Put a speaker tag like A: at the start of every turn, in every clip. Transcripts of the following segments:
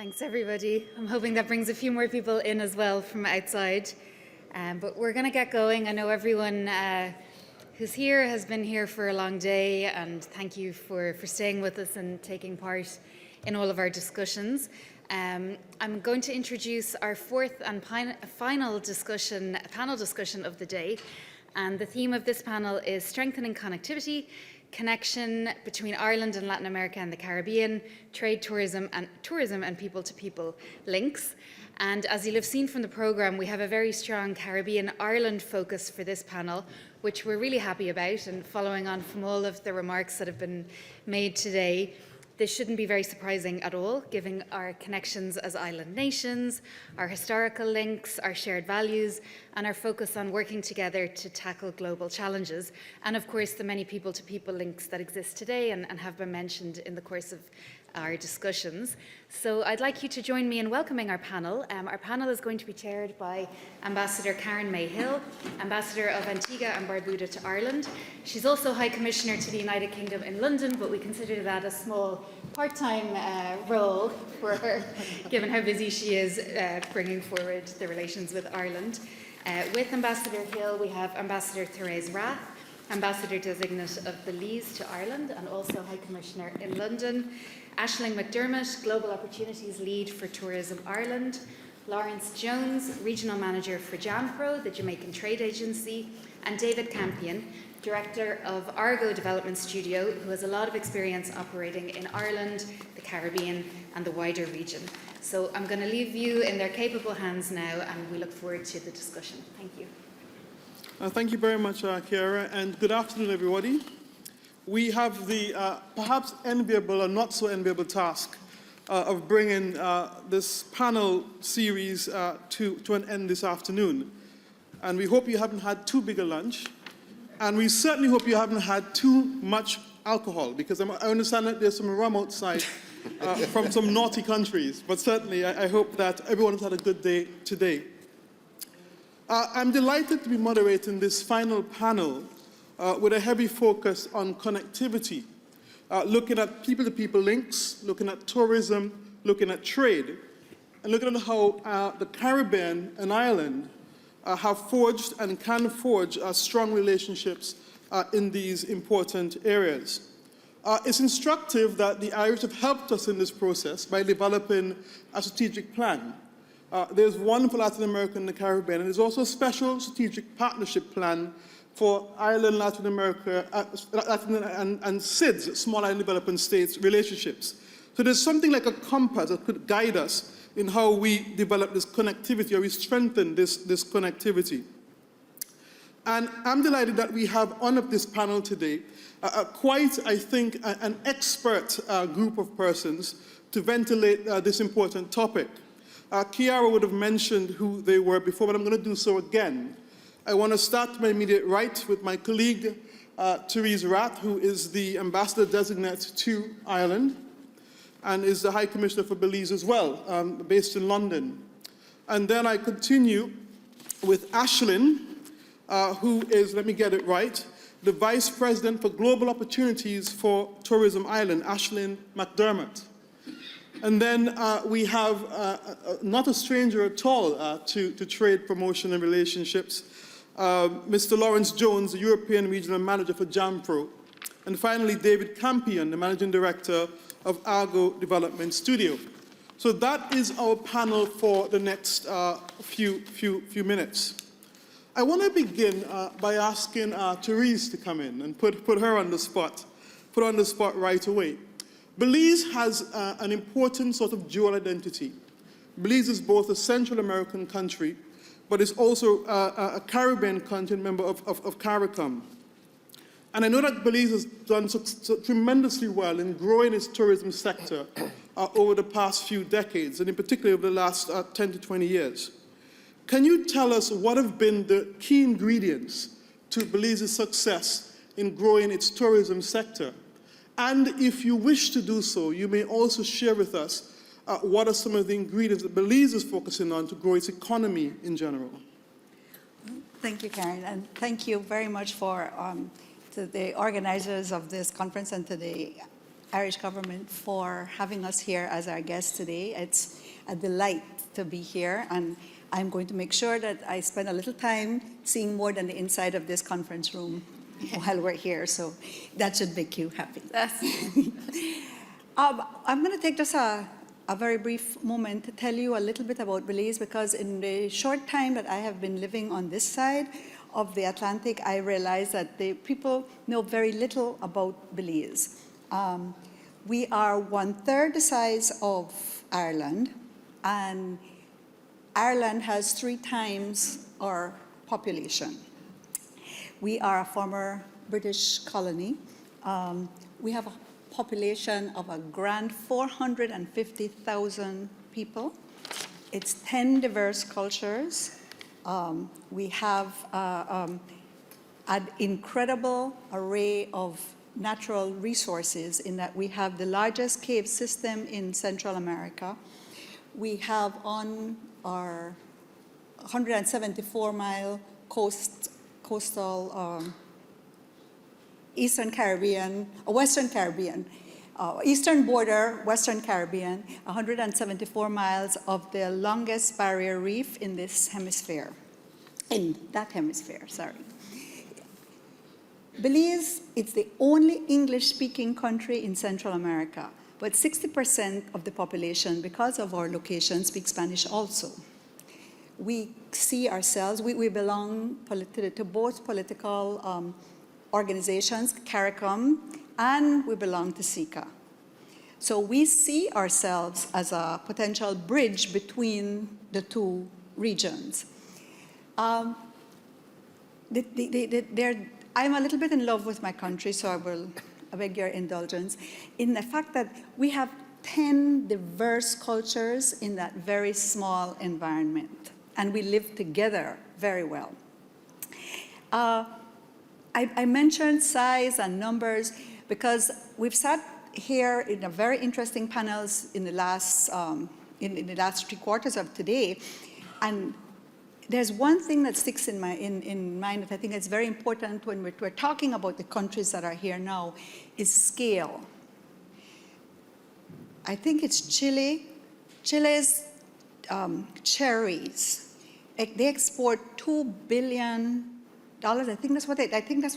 A: Thanks, everybody. I'm hoping that brings a few more people in as well from outside. But we're going to get going. I know everyone who's here has been here for a long day, and thank you for staying with us and taking part in all of our discussions. I'm going to introduce our fourth and final panel discussion of the day. And the theme of this panel is strengthening connectivity, connection between Ireland and Latin America and the Caribbean, trade, tourism and people-to-people links. And as you'll have seen from the programme, we have a very strong Caribbean-Ireland focus for this panel, which we're really happy about. And following on from all of the remarks that have been made today, this shouldn't be very surprising at all, given our connections as island nations, our historical links, our shared values, and our focus on working together to tackle global challenges, and of course the many people-to-people links that exist today and have been mentioned in the course of our discussions. So I'd like you to join me in welcoming our panel. Our panel is going to be chaired by Ambassador Karen May-Hill, Ambassador of Antigua and Barbuda to Ireland. She's also High Commissioner to the United Kingdom in London, but we consider that a small part-time role for her, given how busy she is bringing forward the relations with Ireland. With Ambassador Hill, we have Ambassador Therese Rath, Ambassador Designate of Belize to Ireland and also High Commissioner in London, Aisling McDermott, Global Opportunities Lead for Tourism Ireland, Lawrence Jones, Regional Manager for JAMPRO, the Jamaican Trade Agency, and David Campion, Director of Argo Development Studio, who has a lot of experience operating in Ireland, the Caribbean, and the wider region. So I'm going to leave you in their capable hands now, and we look forward to the discussion. Thank you.
B: Thank you very much, Chiara, and good afternoon, everybody. We have the perhaps enviable or not so enviable task of bringing this panel series to an end this afternoon. And we hope you haven't had too big a lunch. And we certainly hope you haven't had too much alcohol, because I understand that there's some rum outside from some naughty countries. But certainly, I hope that everyone's had a good day today. I'm delighted to be moderating this final panel with a heavy focus on connectivity, looking at people-to-people links, looking at tourism, looking at trade, and looking at how the Caribbean and Ireland have forged and can forge strong relationships in these important areas. It's instructive that the Irish have helped us in this process by developing a strategic plan. There's one for Latin America and the Caribbean, and there's also a special strategic partnership plan for Ireland, Latin America, and SIDS, Small Island Development States relationships. So there's something like a compass that could guide us in how we develop this connectivity, or we strengthen this connectivity. And I'm delighted that we have on this panel today quite, I think, an expert group of persons to ventilate this important topic. Chiara would have mentioned who they were before, but I'm going to do so again. I want to start my immediate right with my colleague, Therese Rath, who is the Ambassador Designate to Ireland and is the High Commissioner for Belize as well, based in London. And then I continue with Aisling, who is, let me get it right, the Vice President for Global Opportunities for Tourism Ireland, Aisling McDermott. And then we have not a stranger at all to trade promotion and relationships, Mr. Lawrence Jones, the European Regional Manager for JAMPRO. And finally, David Campion, the Managing Director of Argo Development Studio. So that is our panel for the next few minutes. I want to begin by asking Therese to come in and put her on the spot, right away. Belize has an important sort of dual identity. Belize is both a Central American country, but it's also a Caribbean country, member of CARICOM. And I know that Belize has done so tremendously well in growing its tourism sector over the past few decades, and in particular over the last 10 to 20 years. Can you tell us what have been the key ingredients to Belize's success in growing its tourism sector? And if you wish to do so, you may also share with us what are some of the ingredients that Belize is focusing on to grow its economy in general.
C: Thank you, Karen, and thank you very much to the organizers of this conference and to the Irish government for having us here as our guests today. It's a delight to be here, and I'm going to make sure that I spend a little time seeing more than the inside of this conference room while we're here, so that should make you happy. I'm going to take just a very brief moment to tell you a little bit about Belize, because in the short time that I have been living on this side of the Atlantic, I realized that the people know very little about Belize. We are 1/3 the size of Ireland, and Ireland has 3 times our population. We are a former British colony. We have a population of a grand 450,000 people. It's 10 diverse cultures. We have an incredible array of natural resources in that we have the largest cave system in Central America. We have on our 174-mile coastal Eastern border, Western Caribbean, 174 miles of the longest barrier reef in this hemisphere, sorry. Belize, it's the only English-speaking country in Central America, but 60% of the population, because of our location, speak Spanish also. We see ourselves, we belong to both political organizations, CARICOM, and we belong to SICA. So we see ourselves as a potential bridge between the two regions. I'm a little bit in love with my country, so I beg your indulgence, in the fact that we have 10 diverse cultures in that very small environment, and we live together very well. I mentioned size and numbers because we've sat here in a very interesting panels in the last 3 quarters of today, and there's one thing that sticks in mind that I think is very important when we're talking about the countries that are here now is scale. I think it's Chile. Chile's cherries, they export $2 billion. I think that's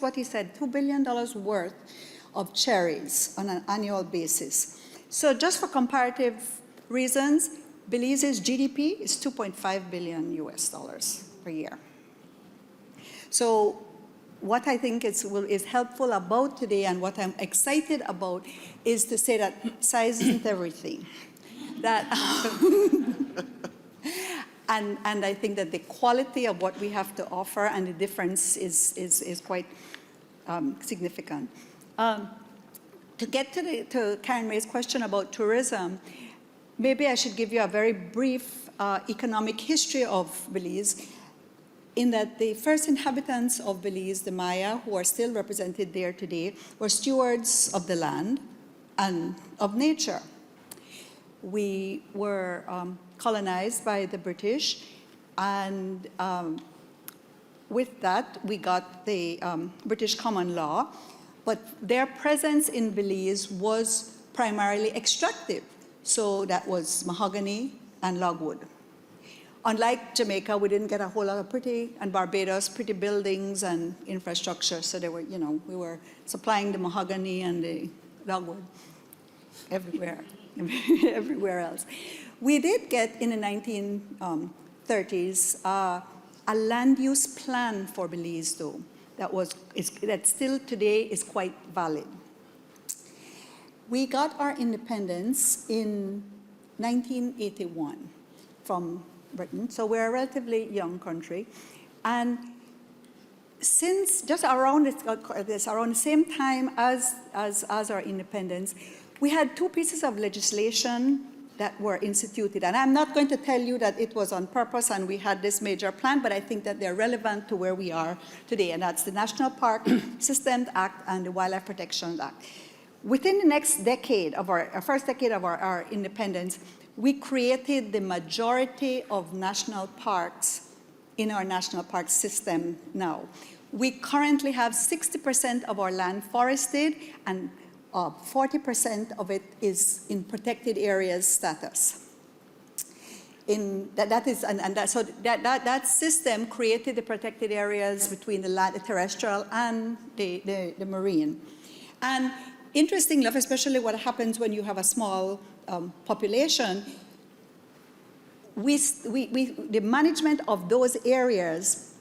C: what he said, $2 billion worth of cherries on an annual basis. So just for comparative reasons, Belize's GDP is $2.5 billion per year. So what I think is helpful about today and what I'm excited about is to say that size isn't everything. That and I think that the quality of what we have to offer and the difference is quite significant. To get to Karen May's question about tourism, maybe I should give you a very brief economic history of Belize, in that the first inhabitants of Belize, the Maya, who are still represented there today, were stewards of the land and of nature. We were colonized by the British, and with that, we got the British common law, but their presence in Belize was primarily extractive. So that was mahogany and logwood. Unlike Jamaica, we didn't get a whole lot of and Barbados, pretty buildings and infrastructure. So they were, we were supplying the mahogany and the logwood everywhere, everywhere else. We did get, in the 1930s, a land use plan for Belize, though, that still today is quite valid. We got our independence in 1981 from Britain, so we're a relatively young country. And since just around the same time as our independence, we had 2 pieces of legislation that were instituted. And I'm not going to tell you that it was on purpose and we had this major plan, but I think that they're relevant to where we are today, and that's the National Park Systems Act and the Wildlife Protection Act. Within the next decade, our first decade of our independence, we created the majority of national parks in our national park system now. We currently have 60% of our land forested, and 40% of it is in protected areas status. That system created the protected areas between the terrestrial and the marine. And interestingly enough, especially what happens when you have a small population, the management of those areas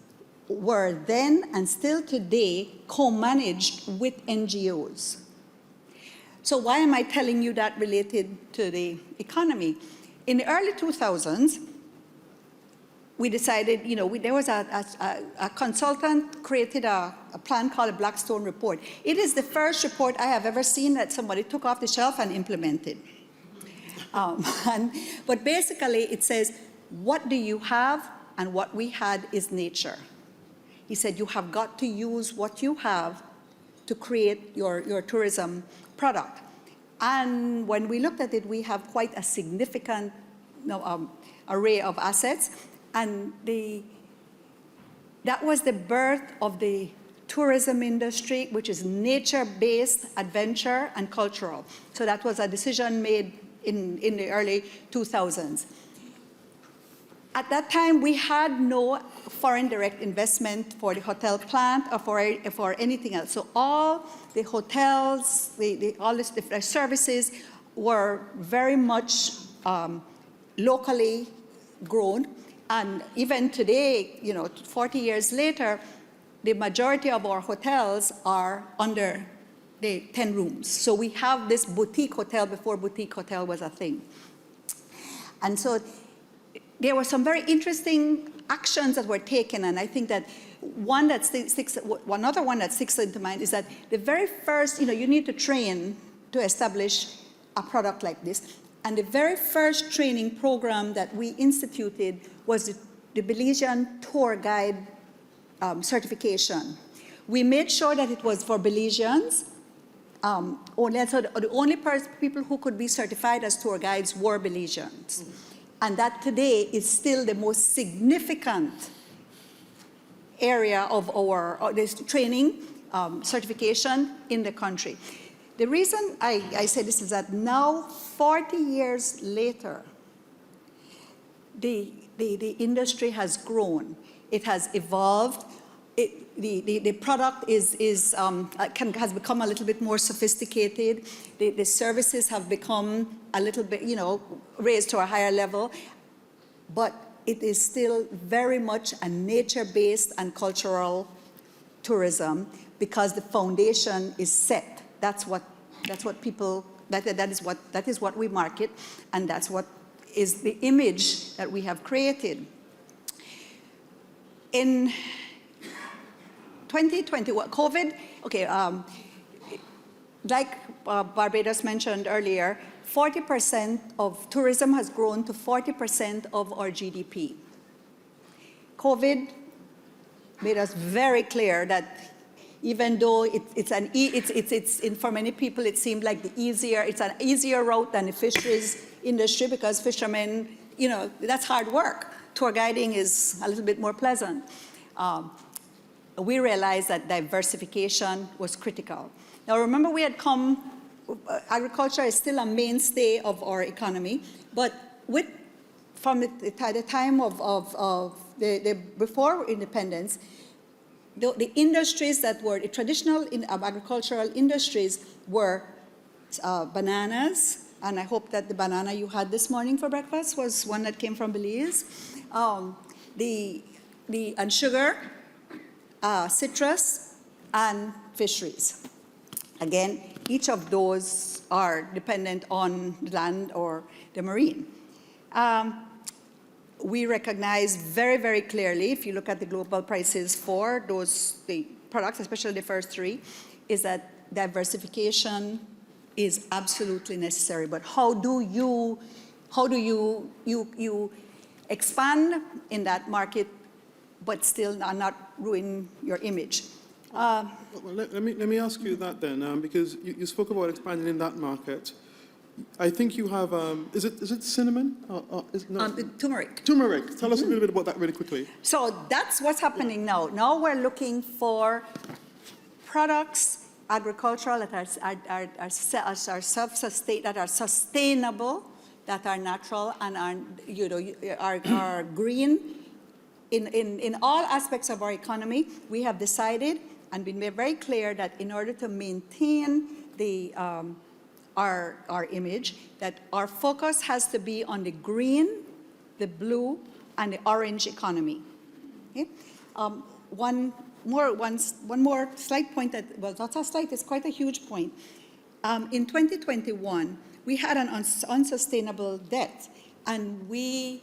C: were then and still today co-managed with NGOs. So why am I telling you that related to the economy? In the early 2000s, we decided, there was a consultant created a plan called a Blackstone report. It is the first report I have ever seen that somebody took off the shelf and implemented. But basically it says, what do you have? And what we had is nature. He said, you have got to use what you have to create your tourism product. And when we looked at it, we have quite a significant array of assets. And that was the birth of the tourism industry, which is nature-based, adventure, and cultural. So that was a decision made in the early 2000s. At that time, we had no foreign direct investment for the hotel plant or for anything else. So all the hotels, all the services were very much locally grown. And even today, 40 years later, the majority of our hotels are under the 10 rooms. So we have this boutique hotel before boutique hotel was a thing. And so there were some very interesting actions that were taken, and I think that another one that sticks into mind is that the very first, you need to train to establish a product like this. And the very first training program that we instituted was the Belizean tour guide certification. We made sure that it was for Belizeans. So the only people who could be certified as tour guides were Belizeans. And that today is still the most significant area of this training certification in the country. The reason I say this is that now, 40 years later, the industry has grown. It has evolved. The product has become a little bit more sophisticated. The services have become a little bit, raised to a higher level. But it is still very much a nature-based and cultural tourism because the foundation is set. That is what we market, and that's what is the image that we have created. In 2020, COVID, like Barbados mentioned earlier, 40% of tourism has grown to 40% of our GDP. COVID made us very clear that even though for many people it seemed like it's an easier route than the fisheries industry because fishermen, that's hard work. Tour guiding is a little bit more pleasant. We realized that diversification was critical. Now remember agriculture is still a mainstay of our economy, but from the time of before independence, the industries that were the traditional agricultural industries were bananas, and I hope that the banana you had this morning for breakfast was one that came from Belize, and sugar, citrus, and fisheries. Again, each of those are dependent on the land or the marine. We recognize very, very clearly, if you look at the global prices for the products, especially the first three, is that diversification is absolutely necessary. But how do you expand in that market, but still not ruin your image?
B: Well, let me ask you that then, because you spoke about expanding in that market. I think you have, is it cinnamon?
C: Turmeric.
B: Turmeric. Tell us a little bit about that really quickly.
C: So that's what's happening now. Now we're looking for products agricultural, that are self-sustain, that are sustainable, that are natural, and are green. In all aspects of our economy, we have decided and been very clear that in order to maintain our image, that our focus has to be on the green, the blue, and the orange economy. Okay? One more slight point that, well, not a slight, it's quite a huge point. In 2021, we had an unsustainable debt, and we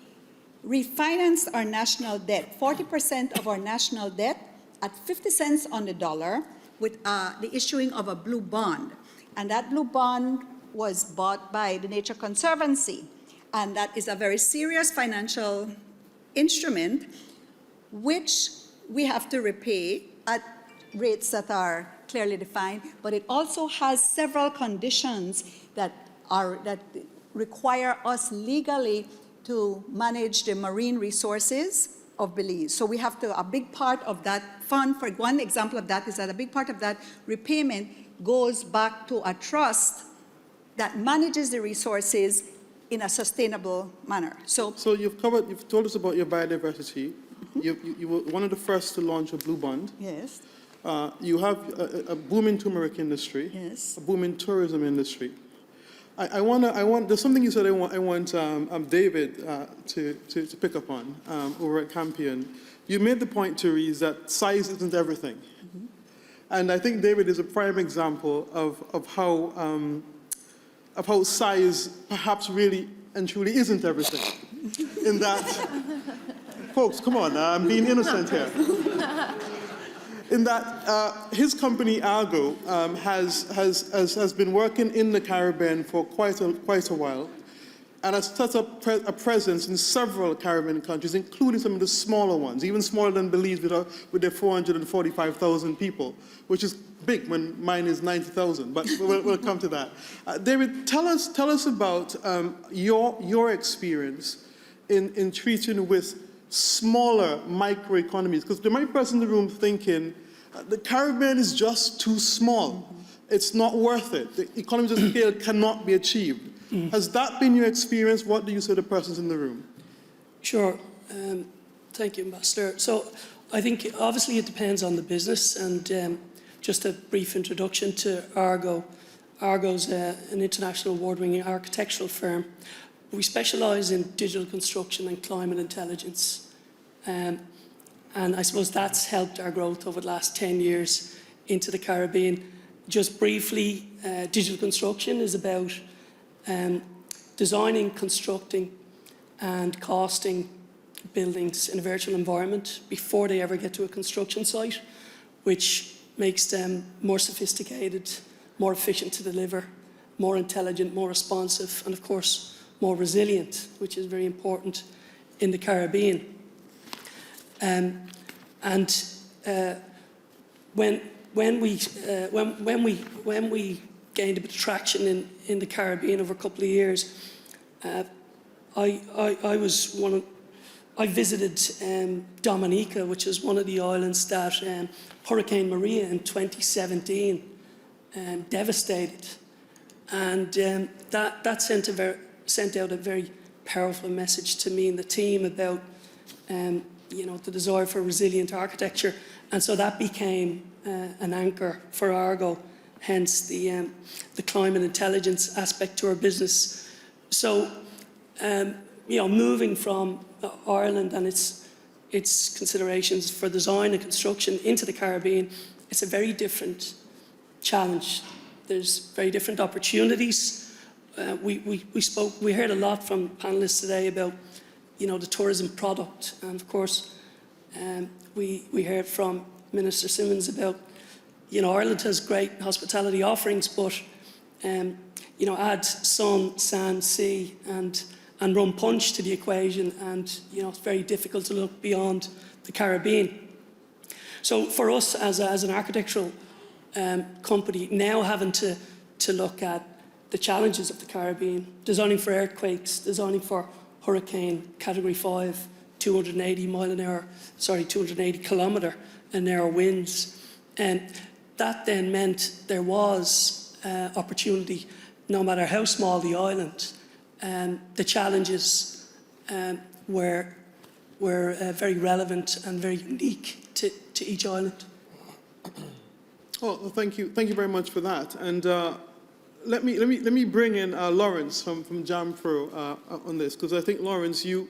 C: refinanced our national debt, 40% of our national debt at 50 cents on the dollar with the issuing of a blue bond. And that blue bond was bought by the Nature Conservancy. And that is a very serious financial instrument, which we have to repay at rates that are clearly defined, but it also has several conditions that require us legally to manage the marine resources of Belize. So we have to, a big part of that fund, for one example of that is that a big part of that repayment goes back to a trust that manages the resources in a sustainable manner. So
B: you've told us about your biodiversity. You were one of the first to launch a blue bond.
C: yes,
B: You have a booming turmeric industry,
C: yes.
B: a booming tourism industry. There's something you said I want David to pick up on over at Campion. You made the point, Therese, that size isn't everything. Mm-hmm. And I think David is a prime example of how size perhaps really and truly isn't everything. In that, folks, come on, I'm being innocent here. In that his company, Argo, has been working in the Caribbean for quite a while, and has set up a presence in several Caribbean countries, including some of the smaller ones, even smaller than Belize with their 445,000 people, which is big when mine is 90,000, but we'll come to that. David, tell us about your experience in treating with smaller microeconomies, because there might be a person in the room thinking, the Caribbean is just too small. Mm-hmm. It's not worth it. The economies of scale cannot be achieved. Mm-hmm. Has that been your experience? What do you say to persons in the room?
D: Sure. Thank you, Ambassador. So I think obviously it depends on the business, and just a brief introduction to Argo. Argo's an international award-winning architectural firm. We specialise in digital construction and climate intelligence. And I suppose that's helped our growth over the last 10 years into the Caribbean. Just briefly, digital construction is about designing, constructing and costing buildings in a virtual environment before they ever get to a construction site, which makes them more sophisticated, more efficient to deliver, more intelligent, more responsive, and of course, more resilient, which is very important in the Caribbean. When we gained a bit of traction in the Caribbean over a couple of years, I visited Dominica, which is one of the islands that Hurricane Maria in 2017 devastated, and that sent out a very powerful message to me and the team about the desire for resilient architecture, and so that became an anchor for Argo, hence the climate intelligence aspect to our business. So moving from Ireland and its considerations for design and construction into the Caribbean, it's a very different challenge. There's very different opportunities. We heard a lot from panelists today about the tourism product, and of course we heard from Minister Simmons about Ireland has great hospitality offerings, but add sun, sand, sea and rum punch to the equation, and it's very difficult to look beyond the Caribbean. So for us as an architectural company, now having to look at the challenges of the Caribbean, designing for earthquakes, designing for hurricane category 5, 280 kilometre an hour winds, and that then meant there was opportunity, no matter how small the island. The challenges were very relevant and very unique to each island.
B: Oh, well, thank you very much for that. And let me bring in Lawrence from JAMPRO on this, because I think, Lawrence, you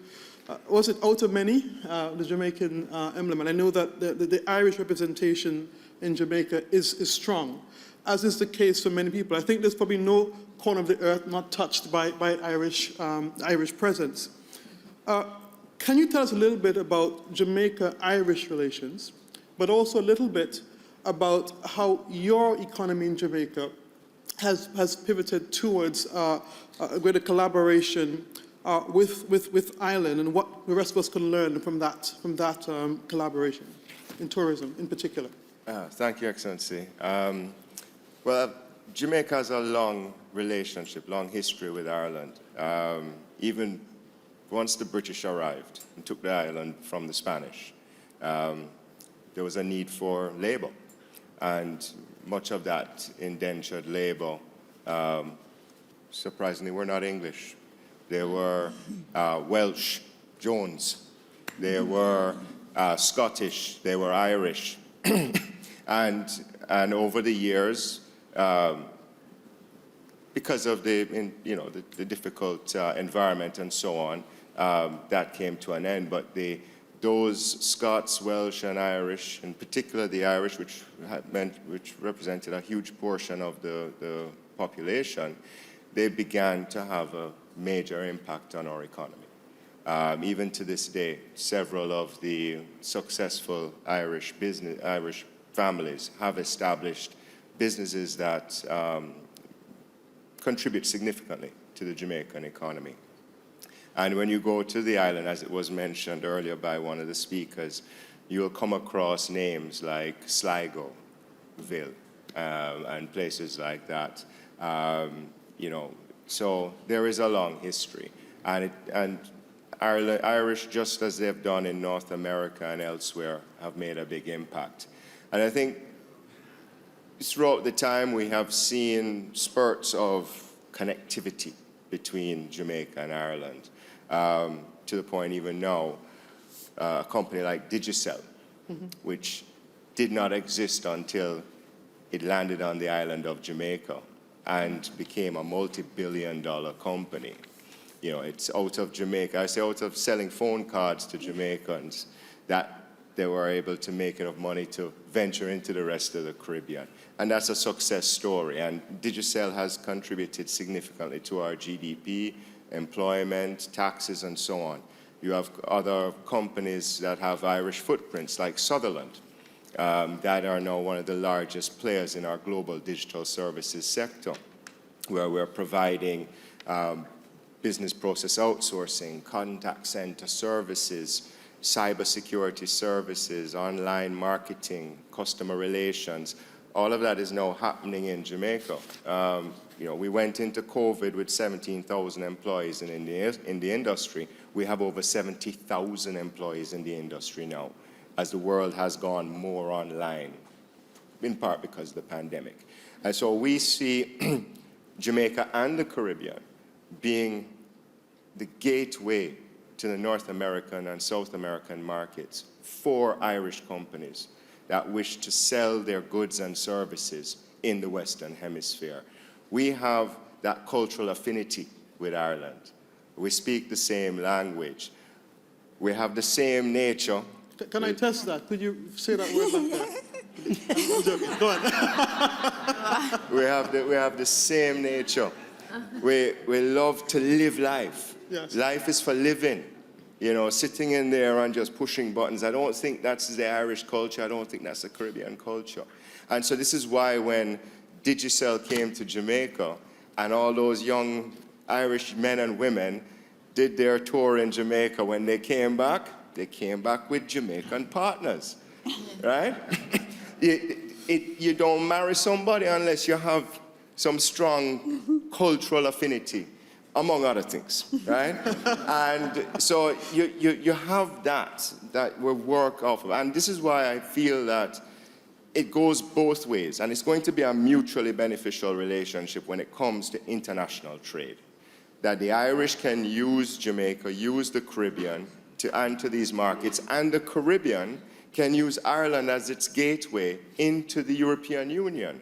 B: was it out of many, the Jamaican emblem, and I know that the Irish representation in Jamaica is strong, as is the case for many people. I think there's probably no corner of the earth not touched by Irish presence. Can you tell us a little bit about Jamaica-Irish relations, but also a little bit about how your economy in Jamaica has pivoted towards a greater collaboration with Ireland, and what the rest of us can learn from that collaboration in tourism in particular?
E: Thank you, Excellency. Well, Jamaica has a long relationship, long history with Ireland. Even once the British arrived and took the island from the Spanish, there was a need for labor. And much of that indentured labor, surprisingly, were not English. They were Welsh, Jones. They were Scottish. They were Irish. and over the years, because of the difficult environment and so on, that came to an end. But those Scots, Welsh, and Irish, in particular the Irish, which represented a huge portion of the population, they began to have a major impact on our economy. Even to this day, several of the successful Irish families have established businesses that contribute significantly to the Jamaican economy. And when you go to the island, as it was mentioned earlier by one of the speakers, you'll come across names like Sligo, Ville, and places like that. So there is a long history. And Irish, just as they've done in North America and elsewhere, have made a big impact. And I think throughout the time we have seen spurts of connectivity between Jamaica and Ireland, to the point even now, a company like Digicel, which did not exist until it landed on the island of Jamaica and became a multi-billion-dollar company. It's out of Jamaica. I say out of selling phone cards to Jamaicans that they were able to make enough money to venture into the rest of the Caribbean. And that's a success story. And Digicel has contributed significantly to our GDP, employment, taxes, and so on. You have other companies that have Irish footprints, like Sutherland, that are now one of the largest players in our global digital services sector, where we're providing business process outsourcing, contact center services, cybersecurity services, online marketing, customer relations. All of that is now happening in Jamaica. We went into COVID with 17,000 employees in the industry. We have over 70,000 employees in the industry now, as the world has gone more online, in part because of the pandemic. And so we see Jamaica and the Caribbean being the gateway to the North American and South American markets for Irish companies that wish to sell their goods and services in the Western Hemisphere. We have that cultural affinity with Ireland. We speak the same language. We have the same nature.
B: Can I test that? Could you say that word back there? I'm joking. Go on.
E: We have the same nature. We love to live life.
B: Yes.
E: Life is for living. Sitting in there and just pushing buttons. I don't think that's the Irish culture. I don't think that's the Caribbean culture. And so this is why when Digicel came to Jamaica and all those young Irish men and women did their tour in Jamaica, when they came back with Jamaican partners, right? You don't marry somebody unless you have some strong cultural affinity, among other things, right? And so you have that we work off of. And this is why I feel that it goes both ways, and it's going to be a mutually beneficial relationship when it comes to international trade. That the Irish can use Jamaica, use the Caribbean to enter these markets, and the Caribbean can use Ireland as its gateway into the European Union.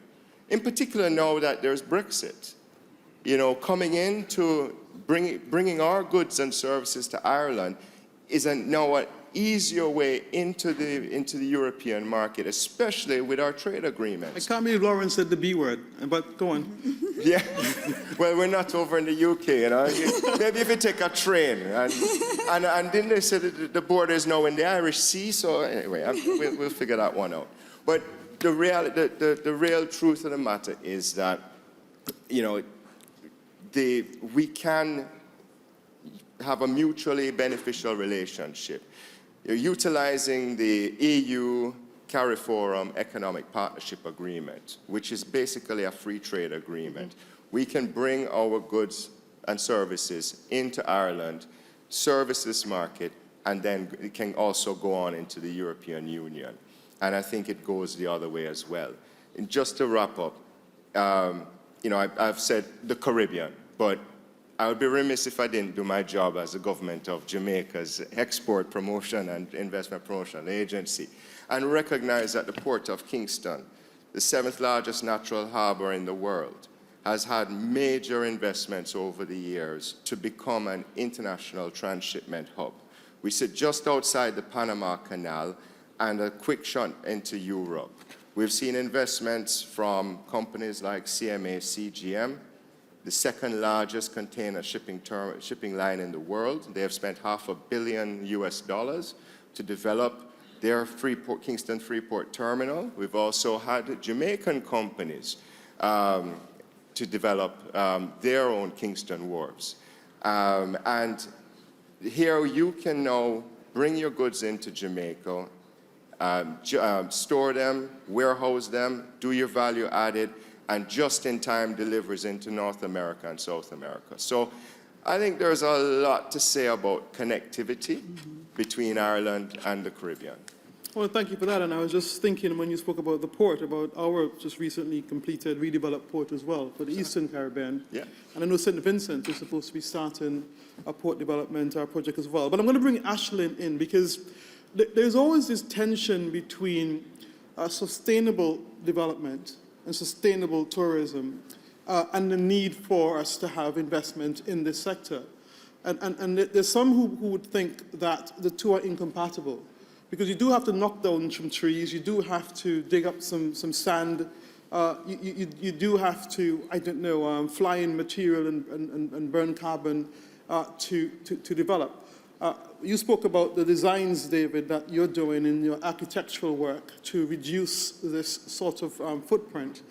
E: In particular, now that there's Brexit, coming in to bringing our goods and services to Ireland is now an easier way into the European market, especially with our trade agreements.
B: I can't believe Lauren said the B word, but go on.
E: Yeah, well, we're not over in the UK, Maybe if you take a train, and then they said that the border is now in the Irish Sea, so anyway, we'll figure that one out. But the real truth of the matter is that, we can have a mutually beneficial relationship. You're utilizing the EU CARIFORUM Economic Partnership Agreement, which is basically a free trade agreement. We can bring our goods and services into Ireland, service this market, and then it can also go on into the European Union. And I think it goes the other way as well. And just to wrap up, I've said the Caribbean, but I would be remiss if I didn't do my job as the government of Jamaica's Export Promotion and Investment Promotion Agency and recognize that the Port of Kingston, the 7th largest natural harbor in the world, has had major investments over the years to become an international transshipment hub. We sit just outside the Panama Canal and a quick shot into Europe. We've seen investments from companies like CMA CGM, the 2nd largest container shipping line in the world. They have spent $500 million to develop their Kingston Freeport terminal. We've also had Jamaican companies to develop their own Kingston wharves. And here you can now bring your goods into Jamaica, store them, warehouse them, do your value added, and just-in-time deliveries into North America and South America. So I think there's a lot to say about connectivity between Ireland and the Caribbean.
B: Well, thank you for that. And I was just thinking when you spoke about the port, about our just recently completed, redeveloped port as well for the Eastern Caribbean.
E: Yeah.
B: And I know St. Vincent is supposed to be starting a port development project as well. But I'm going to bring Ashlyn in because there's always this tension between sustainable development and sustainable tourism and the need for us to have investment in this sector. And there's some who would think that the two are incompatible because you do have to knock down some trees, you do have to dig up some sand, you do have to, fly in material and burn carbon to develop. You spoke about the designs, David, that you're doing in your architectural work to reduce this sort of footprint.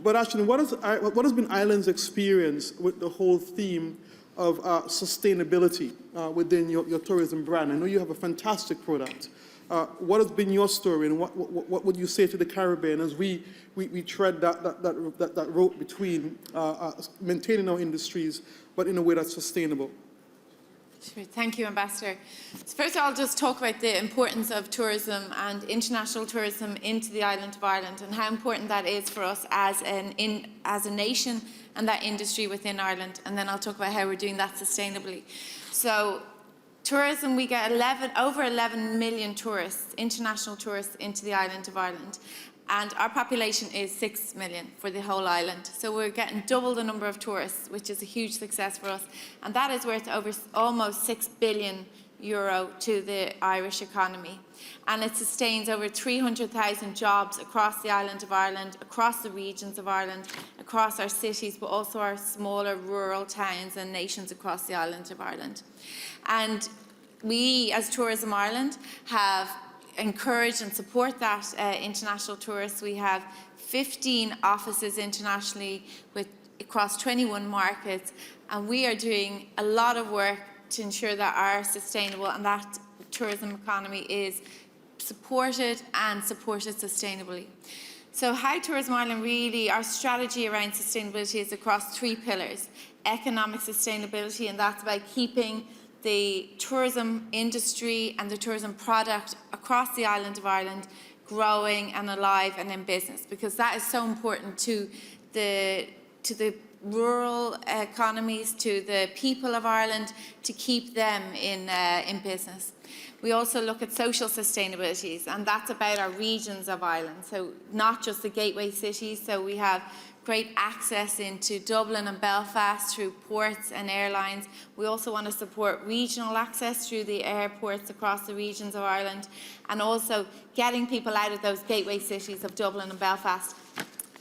B: But actually, what has been Ireland's experience with the whole theme of sustainability within your tourism brand? I know you have a fantastic product. What has been your story, and what would you say to the Caribbean as we tread that road between maintaining our industries, but in a way that's sustainable?
F: Sure. Thank you, Ambassador. So first, I'll just talk about the importance of tourism and international tourism into the island of Ireland and how important that is for us as a nation and that industry within Ireland. And then I'll talk about how we're doing that sustainably. So tourism, we get over 11 million tourists, international tourists, into the island of Ireland. And our population is 6 million for the whole island. So we're getting double the number of tourists, which is a huge success for us. And that is worth over almost €6 billion to the Irish economy. And it sustains over 300,000 jobs across the island of Ireland, across the regions of Ireland, across our cities, but also our smaller rural towns and nations across the island of Ireland. And we, as Tourism Ireland, have encourage and support that international tourists. We have 15 offices internationally across 21 markets, and we are doing a lot of work to ensure that our sustainable and that tourism economy is supported sustainably. So how Tourism Ireland really, our strategy around sustainability is across 3 pillars. Economic sustainability, and that's about keeping the tourism industry and the tourism product across the island of Ireland growing and alive and in business, because that is so important to the rural economies, to the people of Ireland, to keep them in business. We also look at social sustainabilities, and that's about our regions of Ireland. So not just the gateway cities. So we have great access into Dublin and Belfast through ports and airlines. We also want to support regional access through the airports across the regions of Ireland, and also getting people out of those gateway cities of Dublin and Belfast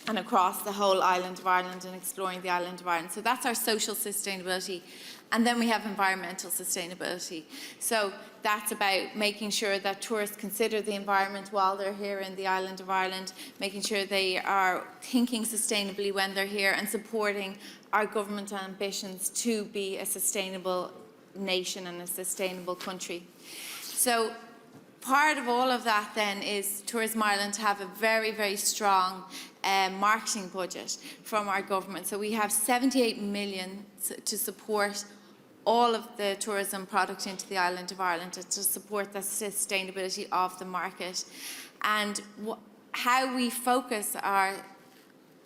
F: and across the whole island of Ireland and exploring the island of Ireland. So that's our social sustainability. And then we have environmental sustainability. So that's about making sure that tourists consider the environment while they're here in the island of Ireland, making sure they are thinking sustainably when they're here, and supporting our government ambitions to be a sustainable nation and a sustainable country. So part of all of that then is Tourism Ireland have a very, very strong marketing budget from our government. So we have 78 million to support all of the tourism product into the island of Ireland, to support the sustainability of the market. And how we focus our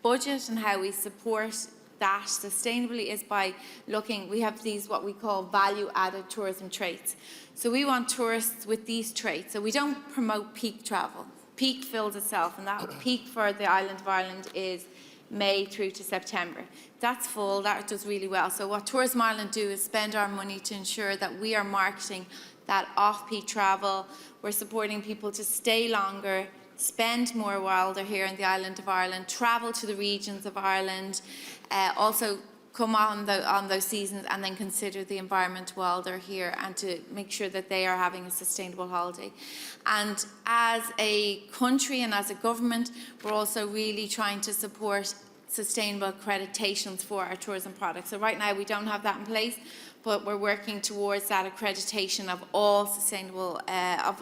F: budget and how we support that sustainably is by looking, we have these what we call value-added tourism traits. So we want tourists with these traits. So we don't promote peak travel. Peak fills itself, and that peak for the island of Ireland is May through to September. That's full, that does really well. So what Tourism Ireland do is spend our money to ensure that we are marketing that off-peak travel. We're supporting people to stay longer, spend more while they're here in the island of Ireland, travel to the regions of Ireland, also come on those seasons and then consider the environment while they're here, and to make sure that they are having a sustainable holiday. And as a country and as a government, we're also really trying to support sustainable accreditations for our tourism products. So right now we don't have that in place, but we're working towards that accreditation of all sustainable of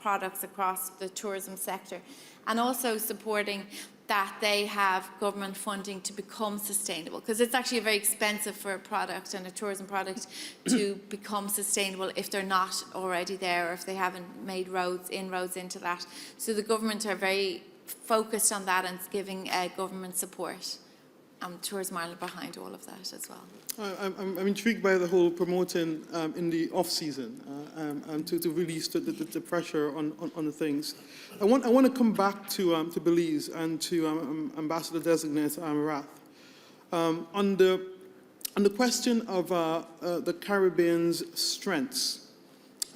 F: products across the tourism sector, and also supporting that they have government funding to become sustainable, because it's actually very expensive for a product and a tourism product to become sustainable if they're not already there, or if they haven't made inroads into that. So the government are very focused on that and giving government support. Tourism Ireland behind all of that as well.
B: I'm intrigued by the whole promoting in the off-season and to release the pressure on the things. I want to come back to Belize and to Ambassador Designate Rath on the question of the Caribbean's strengths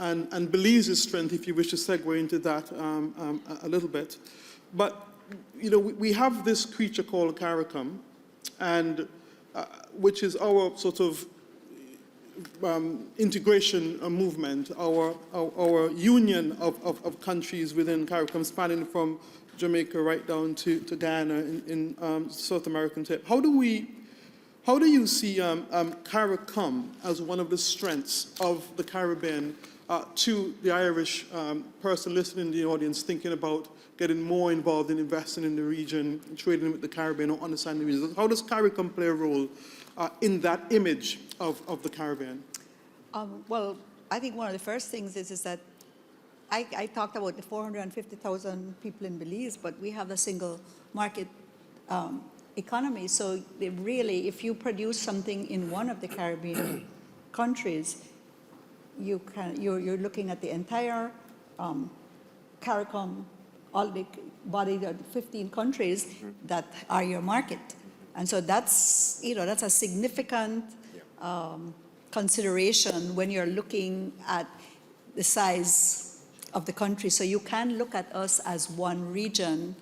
B: and Belize's strength, if you wish to segue into that a little bit. But you know, we have this creature called CARICOM, and which is our sort of integration movement, our union of countries within CARICOM, spanning from Jamaica right down to Guyana in South American tip. How do you see CARICOM as one of the strengths of the Caribbean to the Irish person listening in the audience, thinking about getting more involved in investing in the region, trading with the Caribbean, or understanding the region? How does CARICOM play a role in that image of the Caribbean?
C: Well, I think one of the first things is that I talked about the 450,000 people in Belize, but we have a single market economy. So they really, if you produce something in one of the Caribbean countries, you're looking at the entire CARICOM, all the body, the 15 countries that are your market. And so that's, you know, that's a significant consideration when you're looking at the size of the country. So you can look at us as one region,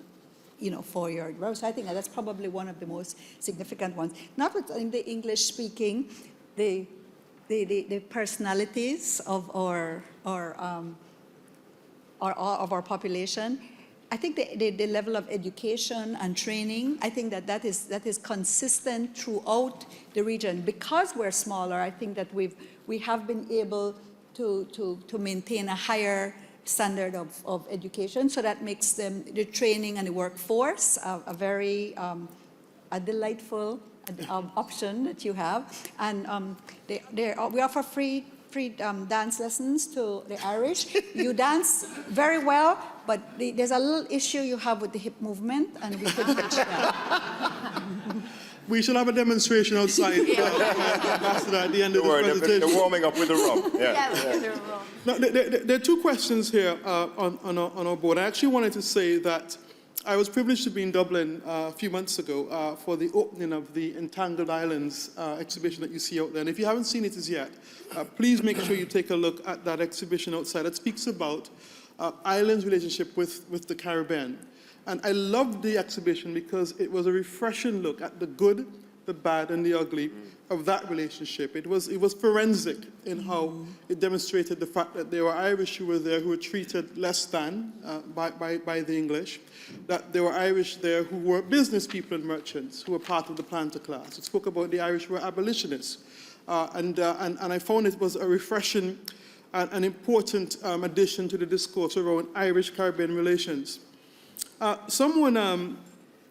C: you know, for your growth. So I think that's probably one of the most significant ones. Not in the English speaking, the personalities of our population. I think the level of education and training, I think that is consistent throughout the region. Because we're smaller, I think that we have been able to maintain a higher standard of education. So that makes the training and the workforce a very delightful option that you have. And we offer free dance lessons to the Irish. You dance very well, but there's a little issue you have with the hip movement, and we could fix that.
B: We shall have a demonstration outside Ambassador, at the end of the presentation.
E: They're warming up with the rum.
B: No, there are two questions here on our board. I actually wanted to say that I was privileged to be in Dublin a few months ago for the opening of the Entangled Islands exhibition that you see out there. And if you haven't seen it as yet, please make sure you take a look at that exhibition outside. It speaks about Ireland's relationship with the Caribbean. And I loved the exhibition because it was a refreshing look at the good, the bad, and the ugly of that relationship. It was forensic in how it demonstrated the fact that there were Irish who were there who were treated less than by the English, that there were Irish there who were business people and merchants who were part of the planter class. It spoke about the Irish who were abolitionists. And I found it was a refreshing and an important addition to the discourse around Irish-Caribbean relations.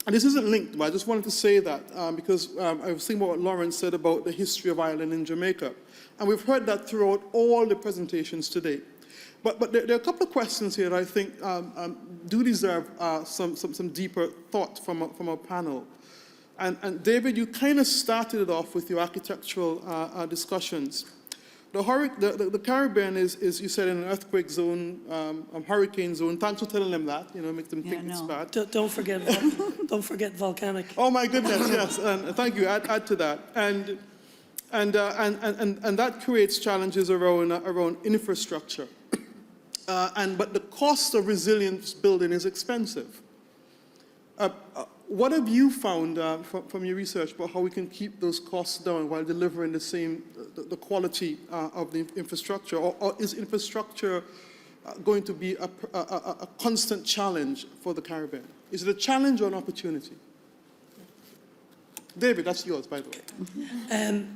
B: And this isn't linked, but I just wanted to say that because I was thinking about what Lawrence said about the history of Ireland and Jamaica. And we've heard that throughout all the presentations today. But there are a couple of questions here that I think do deserve some deeper thought from our panel. And David, you kind of started it off with your architectural discussions. The Caribbean is, you said, in an earthquake zone, hurricane zone. Thanks for telling them that. Make them think it's bad.
D: Don't forget volcanic.
B: Oh my goodness, yes. And thank you. Add to that. And that creates challenges around infrastructure. But the cost of resilience building is expensive. What have you found from your research about how we can keep those costs down while delivering the quality of the infrastructure? Or is infrastructure going to be a constant challenge for the Caribbean? Is it a challenge or an opportunity? David, that's yours, by the way.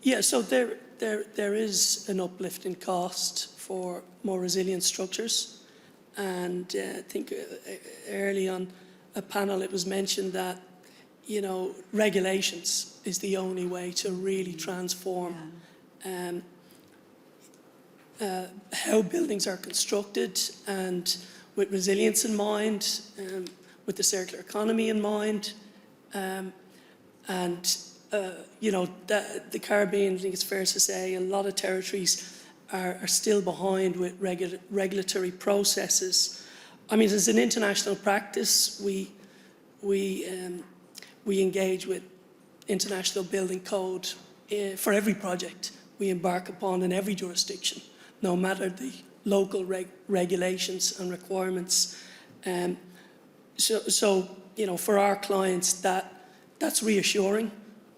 D: Yeah, so there is an uplift in cost for more resilient structures. And I think early on a panel, it was mentioned that, regulations is the only way to really transform how buildings are constructed, and with resilience in mind, with the circular economy in mind, the Caribbean, I think it's fair to say, a lot of territories are still behind with regulatory processes. I mean, as an international practice, we engage with international building code for every project we embark upon in every jurisdiction, no matter the local regulations and requirements. So for our clients, that's reassuring,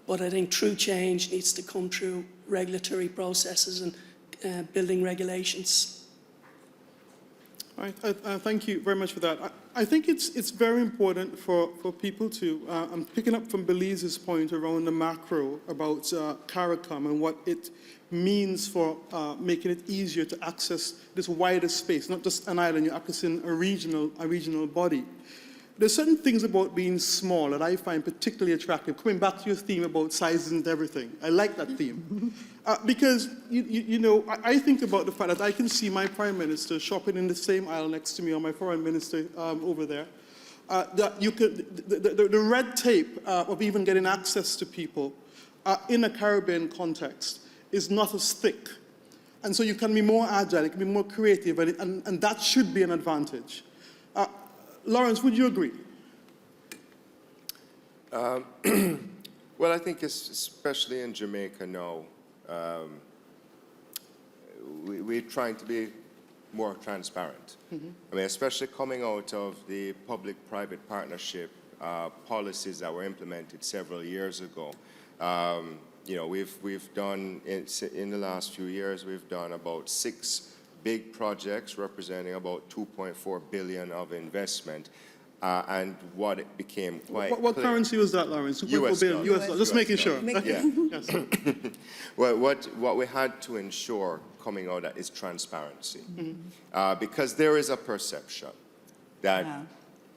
D: but I think true change needs to come through regulatory processes and building regulations.
B: All right, thank you very much for that. I think it's very important for people to, I'm picking up from Belize's point around the macro about CARICOM and what it means for making it easier to access this wider space, not just an island, you're accessing a regional body. There's certain things about being small that I find particularly attractive. Coming back to your theme about sizes and everything, I like that theme. Because, I think about the fact that I can see my prime minister shopping in the same aisle next to me, or my foreign minister over there. That you could, the red tape of even getting access to people in a Caribbean context is not as thick. And so you can be more agile, you can be more creative, and that should be an advantage. Lawrence, would you agree?
E: Well, I think especially in Jamaica now, we're trying to be more transparent. Mm-hmm. I mean, especially coming out of the public-private partnership policies that were implemented several years ago. We've done, in the last few years, we've done about 6 big projects representing about 2.4 billion of investment. And what it became quite
B: What
E: clear.
B: currency was that, Lawrence?
E: US
B: billion, US dollars. Just making sure.
E: Yeah.
B: Yes.
E: Well, what we had to ensure coming out of that is transparency. Mm-hmm. Because there is a perception that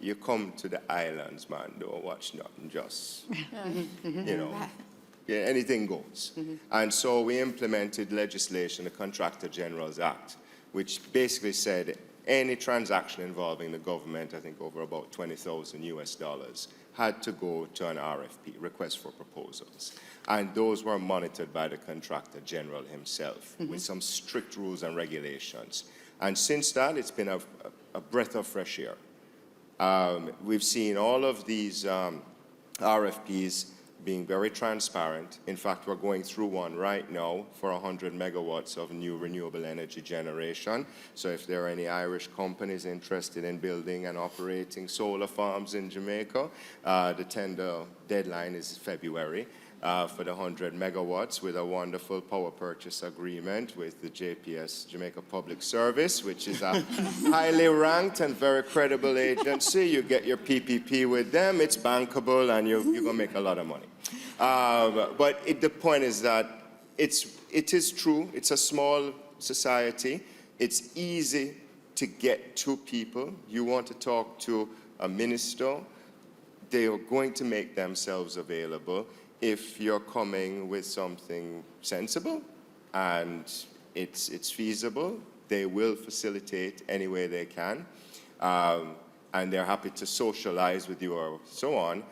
E: you come to the islands, man, don't watch nothing, just, Yeah, anything goes. And so we implemented legislation, the Contractor General's Act, which basically said any transaction involving the government, I think over about 20,000 US dollars, had to go to an RFP, request for proposals. And those were monitored by the Contractor General himself with some strict rules and regulations. And since that, it's been a breath of fresh air. We've seen all of these RFPs being very transparent. In fact, we're going through one right now for 100 megawatts of new renewable energy generation. So if there are any Irish companies interested in building and operating solar farms in Jamaica, the tender deadline is February. For the 100 megawatts with a wonderful power purchase agreement with the JPS, Jamaica Public Service, which is a highly ranked and very credible agency. You get your PPP with them, it's bankable, and you're going to make a lot of money. But the point is that it is true, it's a small society, it's easy to get to people. You want to talk to a minister, they are going to make themselves available. If you're coming with something sensible and it's feasible, they will facilitate any way they can. And they're happy to socialize with you or so on,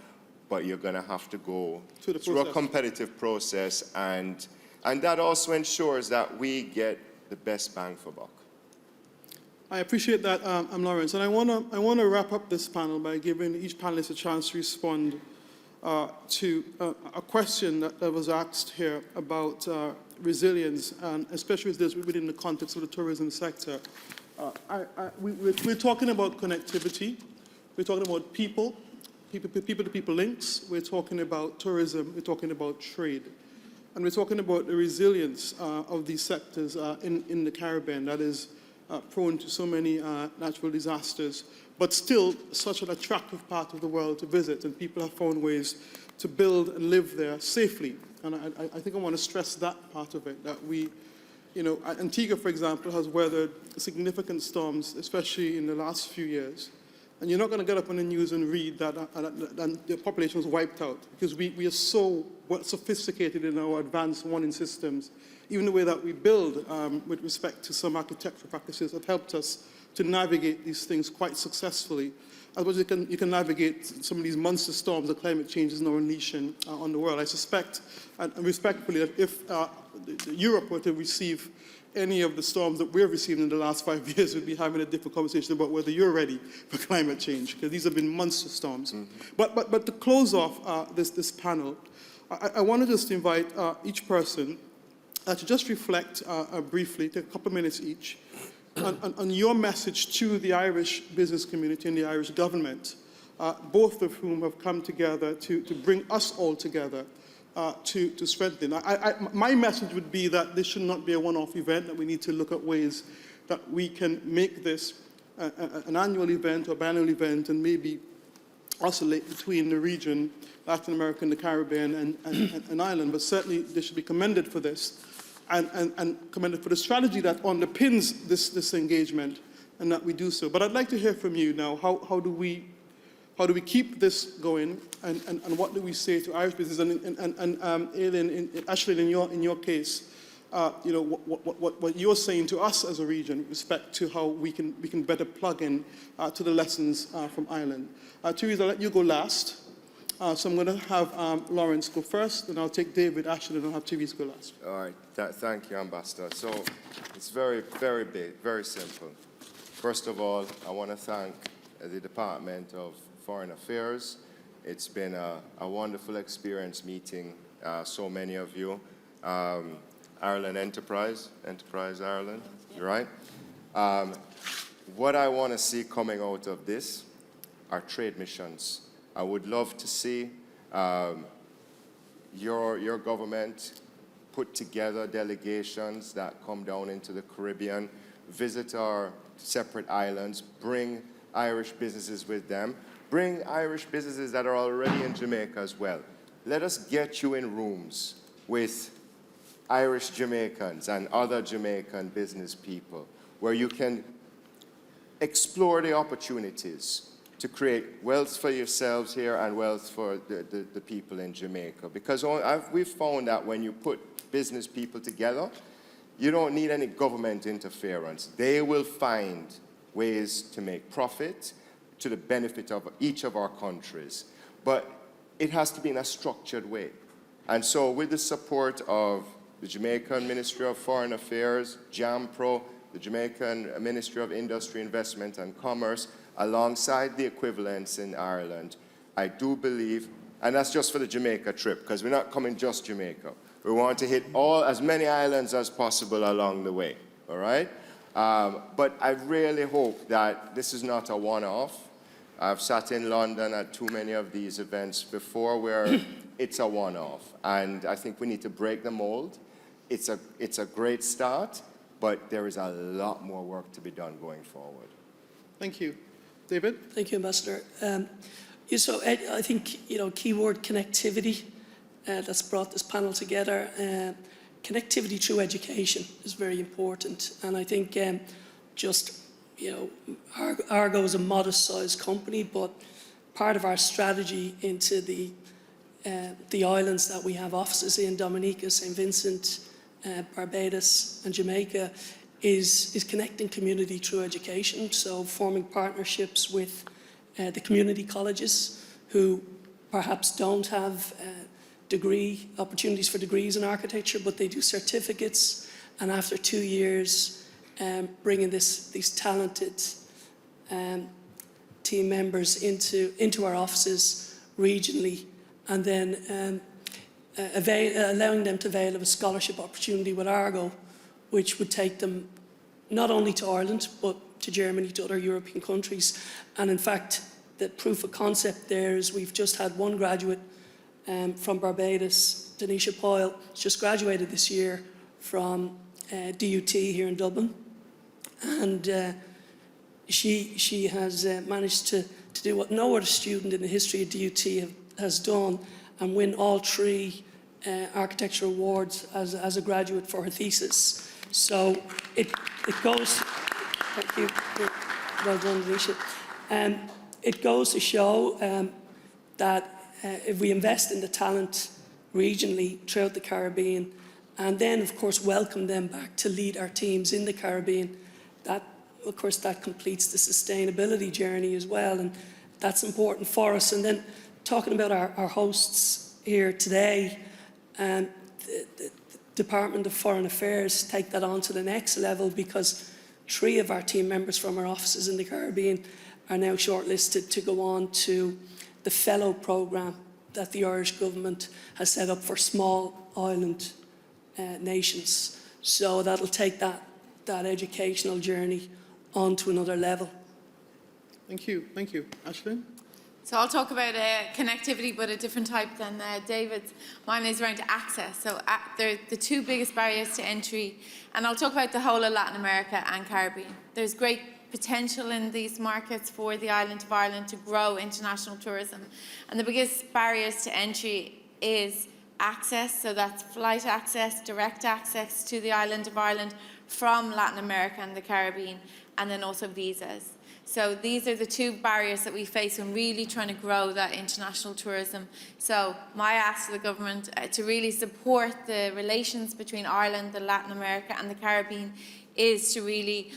E: but you're going to have to go through a competitive process, and that also ensures that we get the best bang for buck.
B: I appreciate that, Lawrence. And I want to wrap up this panel by giving each panelist a chance to respond to a question that was asked here about resilience, and especially within the context of the tourism sector. We're talking about connectivity. We're talking about people-to-people links. We're talking about tourism. We're talking about trade. And we're talking about the resilience of these sectors in the Caribbean that is prone to so many natural disasters, but still such an attractive part of the world to visit, and people have found ways to build and live there safely. And I think I want to stress that part of it, that we, Antigua, for example, has weathered significant storms, especially in the last few years. And you're not going to get up on the news and read that the population was wiped out, because we are so sophisticated in our advanced warning systems. Even the way that we build with respect to some architectural practices have helped us to navigate these things quite successfully. Otherwise, you can navigate some of these monster storms that climate change is now unleashing on the world. I suspect, and respectfully, that if Europe were to receive any of the storms that we're receiving in the last 5 years, we'd be having a different conversation about whether you're ready for climate change, because these have been monster storms. But to close off this panel, I want to just invite each person to just reflect briefly, take a couple of minutes each, on your message to the Irish business community and the Irish government, both of whom have come together to bring us all together to strengthen. My message would be that this should not be a one-off event, that we need to look at ways that we can make this an annual event or biannual event, and maybe oscillate between the region, Latin America and the Caribbean and Ireland. But certainly they should be commended for this, and commended for the strategy that underpins this engagement, and that we do so. But I'd like to hear from you now. How do we keep this going, and what do we say to Irish business? And Aileen, Ashley, in your case, what you're saying to us as a region with respect to how we can better plug in to the lessons from Ireland. Therese, I'll let you go last. So I'm going to have Lawrence go first, then I'll take David, Ashley, and I'll have Therese go last.
E: All right. Thank you, Ambassador. So it's very, very big, very simple. First of all, I want to thank the Department of Foreign Affairs. It's been a wonderful experience meeting so many of you. Ireland Enterprise Ireland, right? What I want to see coming out of this are trade missions. I would love to see your government put together delegations that come down into the Caribbean, visit our separate islands, bring Irish businesses with them, bring Irish businesses that are already in Jamaica as well. Let us get you in rooms with Irish Jamaicans and other Jamaican business people, where you can explore the opportunities, to create wealth for yourselves here and wealth for the people in Jamaica. Because we've found that when you put business people together, you don't need any government interference. They will find ways to make profit to the benefit of each of our countries. But it has to be in a structured way. And so with the support of the Jamaican Ministry of Foreign Affairs, JAMPRO, the Jamaican Ministry of Industry, Investment and Commerce, alongside the equivalents in Ireland, I do believe, and that's just for the Jamaica trip, because we're not coming just Jamaica. We want to hit as many islands as possible along the way, all right? But I really hope that this is not a one-off. I've sat in London at too many of these events before where it's a one-off, and I think we need to break the mold. It's a great start, but there is a lot more work to be done going forward.
B: Thank you. David?
D: Thank you, Ambassador. So Ed, I think, keyword connectivity that's brought this panel together. Connectivity through education is very important. And I think Argo is a modest-sized company, but part of our strategy into the islands that we have offices in, Dominica, St. Vincent, Barbados and Jamaica, is connecting community through education. So forming partnerships with the community colleges who perhaps don't have opportunities for degrees in architecture, but they do certificates. And after 2 years, bringing these talented team members into our offices regionally, and then allowing them to avail of a scholarship opportunity with Argo, which would take them not only to Ireland, but to Germany, to other European countries. And in fact, the proof of concept there is we've just had one graduate from Barbados, Denisha Poyle, just graduated this year from DUT here in Dublin. And she has managed to do what no other student in the history of DUT has done, and win all 3 architecture awards as a graduate for her thesis. So it goes, thank you, well done, Denisha. It goes to show that if we invest in the talent regionally throughout the Caribbean, and then of course welcome them back to lead our teams in the Caribbean, that of course that completes the sustainability journey as well, and that's important for us. And then talking about our hosts here today, the Department of Foreign Affairs take that on to the next level, because 3 of our team members from our offices in the Caribbean are now shortlisted to go on to the Fellow Programme that the Irish government has set up for small island nations. So that'll take that educational journey on to another level.
B: Thank you. Thank you. Ashley?
F: So I'll talk about connectivity, but a different type than David's. Mine is around access. So they're the 2 biggest barriers to entry. And I'll talk about the whole of Latin America and Caribbean. There's great potential in these markets for the island of Ireland to grow international tourism. And the biggest barriers to entry is access. So that's flight access, direct access to the island of Ireland from Latin America and the Caribbean, and then also visas. So these are the 2 barriers that we face when really trying to grow that international tourism. So my ask to the government to really support the relations between Ireland, the Latin America and the Caribbean is to really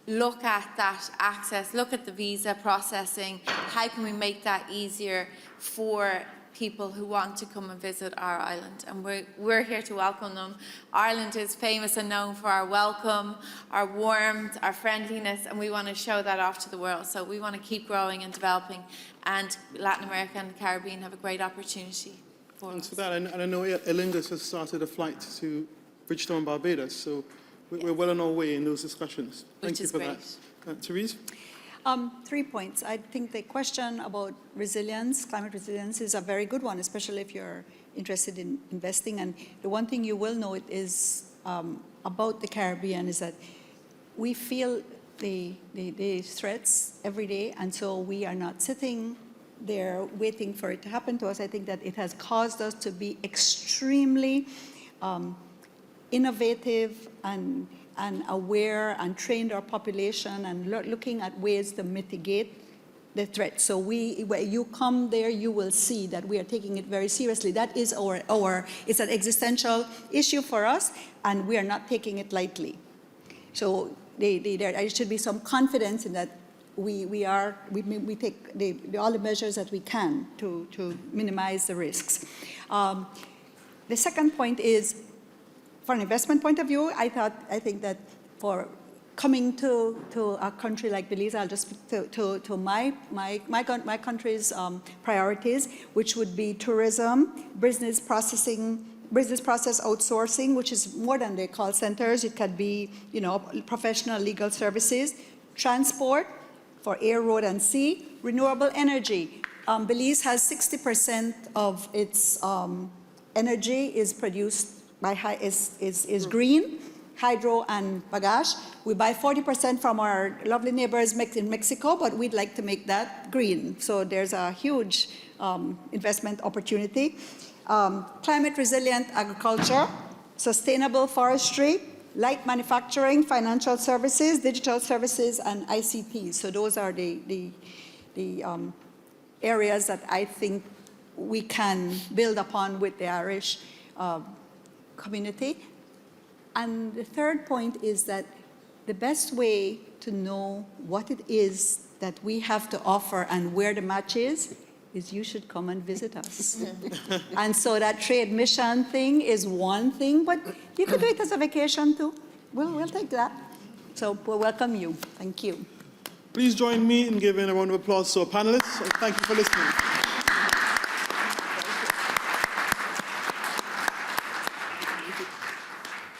F: look at that access, look at the visa processing. How can we make that easier for people who want to come and visit our island? And we're here to welcome them. Ireland is famous and known for our welcome, our warmth, our friendliness, and we want to show that off to the world. So we want to keep growing and developing, and Latin America and the Caribbean have a great opportunity for
B: Thanks
F: us.
B: for that. And I know Aer Lingus has started a flight to Bridgetown, Barbados, so we're well on our way in those discussions. Thank you for that. Therese?
C: 3 points. I think the question about resilience, climate resilience, is a very good one, especially if you're interested in investing. And the one thing you will note is about the Caribbean is that we feel the threats every day, and so we are not sitting there waiting for it to happen to us. I think that it has caused us to be extremely innovative and aware, and trained our population, and looking at ways to mitigate the threat. So when you come there, you will see that we are taking it very seriously. That is it's an existential issue for us, and we are not taking it lightly. So there should be some confidence in that we take all the measures that we can to minimize the risks. The second point is, from an investment point of view, I think that for coming to a country like Belize, I'll just speak to my country's priorities, which would be tourism, business process outsourcing, which is more than the call centers. It could be, professional legal services, transport for air, road, and sea, renewable energy. Belize has 60% of its energy is produced by is green, hydro and bagasse. We buy 40% from our lovely neighbors in Mexico, but we'd like to make that green. So there's a huge investment opportunity. Climate resilient agriculture, sustainable forestry, light manufacturing, financial services, digital services, and ICT. So those are the areas that I think we can build upon with the Irish community. And the third point is that the best way to know what it is that we have to offer and where the match is you should come and visit us. And so that trade mission thing is one thing, but you could do it as a vacation too. We'll take that. So we'll welcome you. Thank you.
B: Please join me in giving a round of applause to our panelists, and thank you for listening.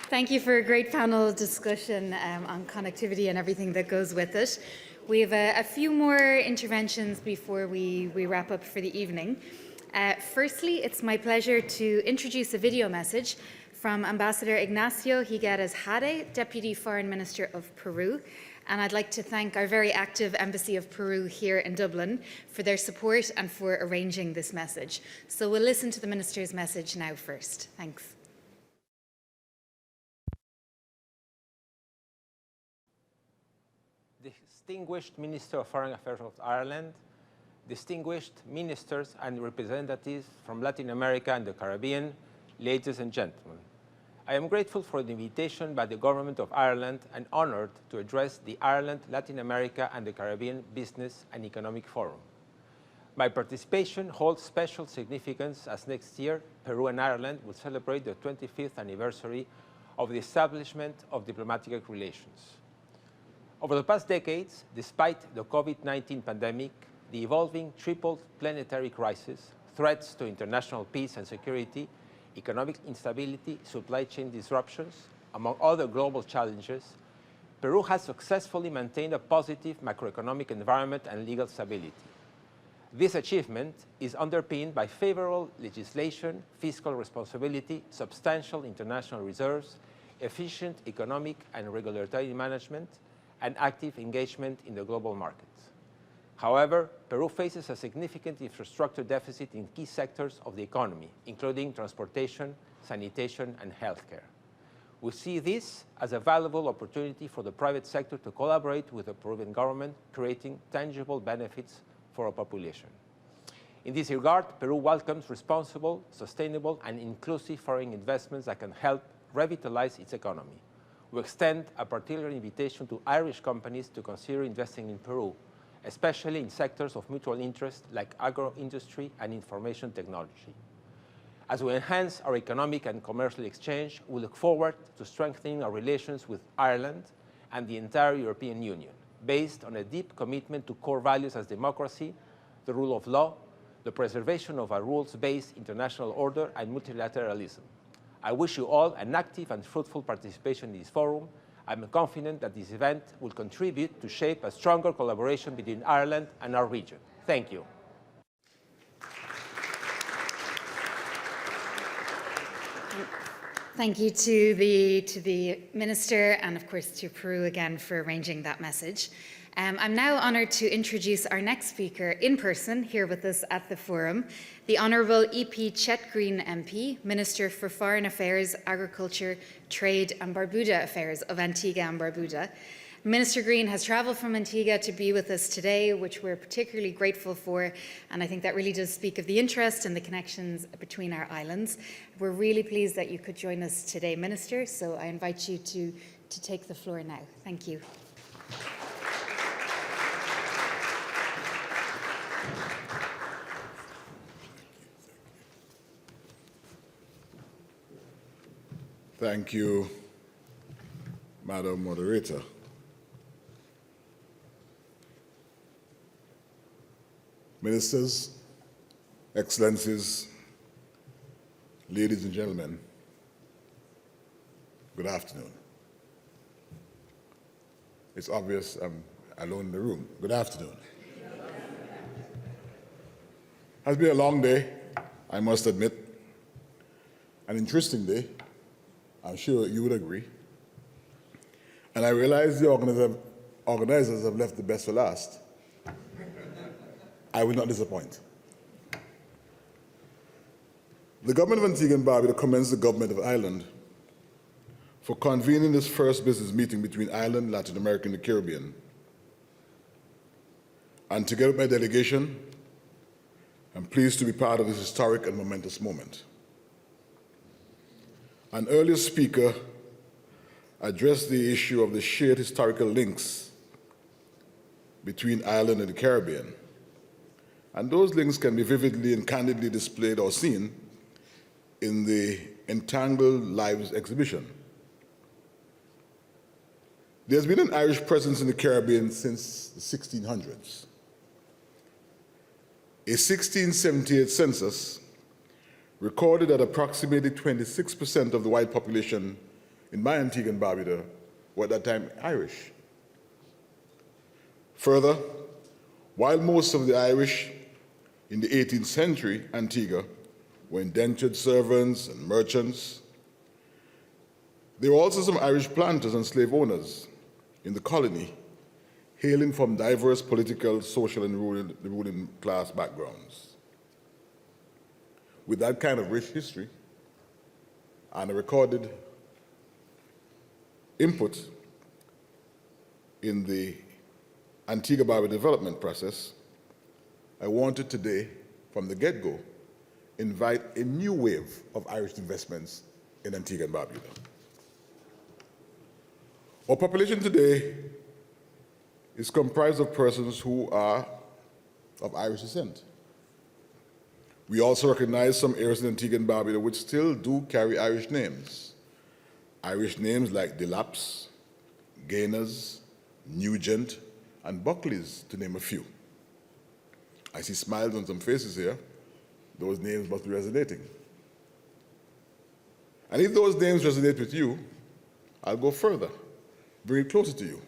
A: Thank you for a great panel discussion on connectivity and everything that goes with it. We have a few more interventions before we wrap up for the evening. Firstly, it's my pleasure to introduce a video message from Ambassador Ignacio Higueras Jade, Deputy Foreign Minister of Peru. And I'd like to thank our very active Embassy of Peru here in Dublin for their support and for arranging this message. So we'll listen to the Minister's message now first. Thanks.
G: Distinguished Minister of Foreign Affairs of Ireland, distinguished ministers and representatives from Latin America and the Caribbean, ladies and gentlemen. I am grateful for the invitation by the Government of Ireland and honored to address the Ireland, Latin America and the Caribbean Business and Economic Forum. My participation holds special significance as next year, Peru and Ireland will celebrate the 25th anniversary of the establishment of diplomatic relations. Over the past decades, despite the COVID-19 pandemic, the evolving triple planetary crisis, threats to international peace and security, economic instability, supply chain disruptions, among other global challenges, Peru has successfully maintained a positive macroeconomic environment and legal stability. This achievement is underpinned by favorable legislation, fiscal responsibility, substantial international reserves, efficient economic and regulatory management, and active engagement in the global markets. However, Peru faces a significant infrastructure deficit in key sectors of the economy, including transportation, sanitation, and healthcare. We see this as a valuable opportunity for the private sector to collaborate with the Peruvian government, creating tangible benefits for our population. In this regard, Peru welcomes responsible, sustainable, and inclusive foreign investments that can help revitalize its economy. We extend a particular invitation to Irish companies to consider investing in Peru, especially in sectors of mutual interest like agro-industry and information technology. As we enhance our economic and commercial exchange, we look forward to strengthening our relations with Ireland and the entire European Union, based on a deep commitment to core values as democracy, the rule of law, the preservation of a rules-based international order, and multilateralism. I wish you all an active and fruitful participation in this forum. I'm confident that this event will contribute to shape a stronger collaboration between Ireland and our region. Thank you.
A: Thank you to the Minister and, of course, to Peru again for arranging that message. I'm now honoured to introduce our next speaker in person here with us at the forum, the Honourable E.P. Chet Green MP, Minister for Foreign Affairs, Agriculture, Trade and Barbuda Affairs of Antigua and Barbuda. Minister Green has travelled from Antigua to be with us today, which we're particularly grateful for, and I think that really does speak of the interest and the connections between our islands. We're really pleased that you could join us today, Minister, so I invite you to take the floor now. Thank you.
H: Thank you, Madam Moderator. Ministers, Excellencies, ladies and gentlemen, good afternoon. It's obvious I'm alone in the room. Good afternoon. Has been a long day, I must admit, an interesting day. I'm sure you would agree. And I realize the organizers have left the best for last. I will not disappoint. The government of Antigua and Barbuda commends the government of Ireland for convening this first business meeting between Ireland, Latin America, and the Caribbean. And together with my delegation, I'm pleased to be part of this historic and momentous moment. An earlier speaker addressed the issue of the shared historical links between Ireland and the Caribbean. And those links can be vividly and candidly displayed or seen in the Entangled Lives exhibition. There's been an Irish presence in the Caribbean since the 1600s. A 1678 census recorded that approximately 26% of the white population in my Antigua and Barbuda were at that time Irish. Further, while most of the Irish in the 18th century Antigua were indentured servants and merchants, there were also some Irish planters and slave owners in the colony, hailing from diverse political, social, and ruling class backgrounds. With that kind of rich history and a recorded input in the Antigua-Barbuda development process, I wanted today, from the get-go, invite a new wave of Irish investments in Antigua and Barbuda. Our population today is comprised of persons who are of Irish descent. We also recognize some areas in Antigua and Barbuda which still do carry Irish names. Irish names like Delaps, Gaynors, Nugent, and Buckleys, to name a few. I see smiles on some faces here. Those names must be resonating. And if those names resonate with you, I'll go further, bring it closer to you,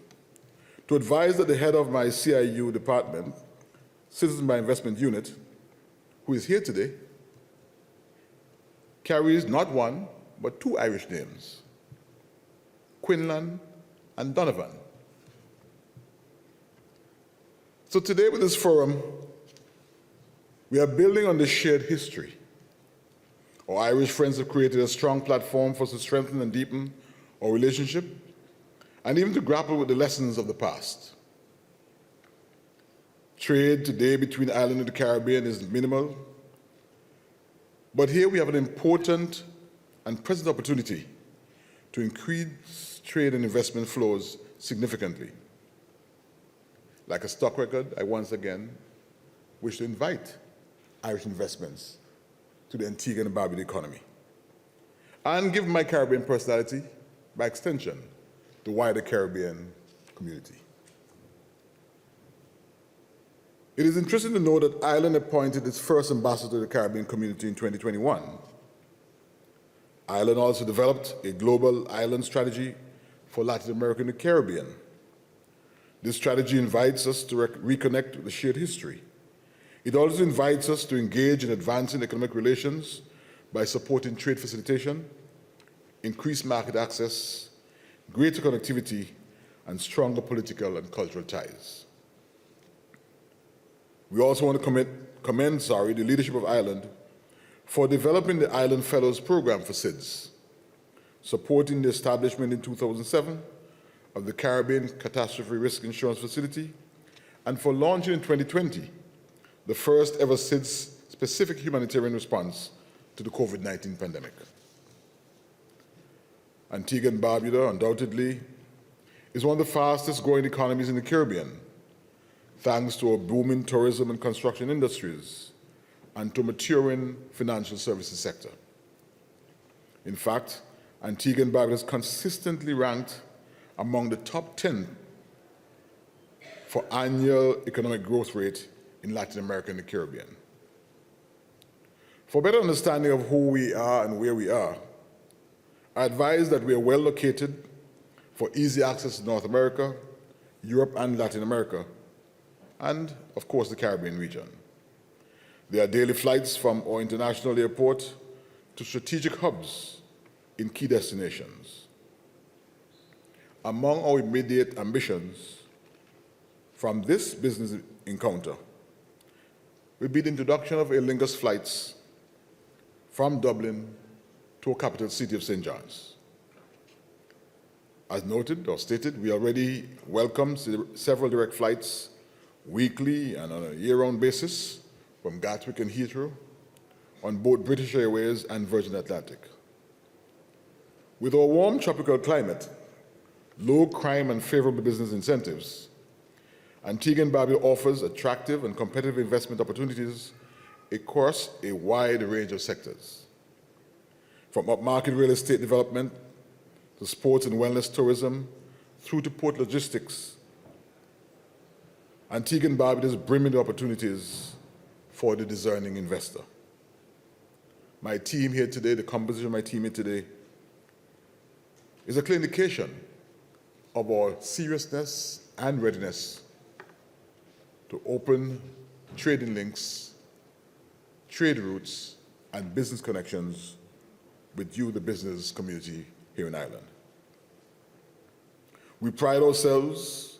H: to advise that the head of my CIU department, Citizen by Investment Unit, who is here today, carries not one, but two Irish names, Quinlan and Donovan. So today with this forum, we are building on this shared history. Our Irish friends have created a strong platform for us to strengthen and deepen our relationship, and even to grapple with the lessons of the past. Trade today between Ireland and the Caribbean is minimal, but here we have an important and present opportunity to increase trade and investment flows significantly. Like a stock record, I once again wish to invite Irish investments to the Antigua and Barbuda economy, and given my Caribbean personality, by extension, the wider Caribbean community. It is interesting to know that Ireland appointed its first ambassador to the Caribbean community in 2021. Ireland also developed a global island strategy for Latin America and the Caribbean. This strategy invites us to reconnect with the shared history. It also invites us to engage in advancing economic relations by supporting trade facilitation, increased market access, greater connectivity, and stronger political and cultural ties. We also want to commend the leadership of Ireland for developing the Island Fellows Program for SIDS, supporting the establishment in 2007 of the Caribbean Catastrophe Risk Insurance Facility, and for launching in 2020 the first ever SIDS-specific humanitarian response to the COVID-19 pandemic. Antigua and Barbuda, undoubtedly, is one of the fastest growing economies in the Caribbean, thanks to our booming tourism and construction industries and to a maturing financial services sector. In fact, Antigua and Barbuda is consistently ranked among the top 10 for annual economic growth rate in Latin America and the Caribbean. For better understanding of who we are and where we are, I advise that we are well located for easy access to North America, Europe and Latin America, and of course the Caribbean region. There are daily flights from our international airport to strategic hubs in key destinations. Among our immediate ambitions from this business encounter will be the introduction of Aer Lingus flights from Dublin to our capital city of St. John's. As noted or stated, we already welcome several direct flights weekly and on a year-round basis from Gatwick and Heathrow on both British Airways and Virgin Atlantic. With our warm tropical climate, low crime and favorable business incentives, Antigua and Barbuda offers attractive and competitive investment opportunities across a wide range of sectors. From upmarket real estate development to sports and wellness tourism through to port logistics, Antigua and Barbuda is brimming with opportunities for the discerning investor. My team here today, the composition of my team here today, is a clear indication of our seriousness and readiness to open trading links, trade routes, and business connections with you, the business community here in Ireland. We pride ourselves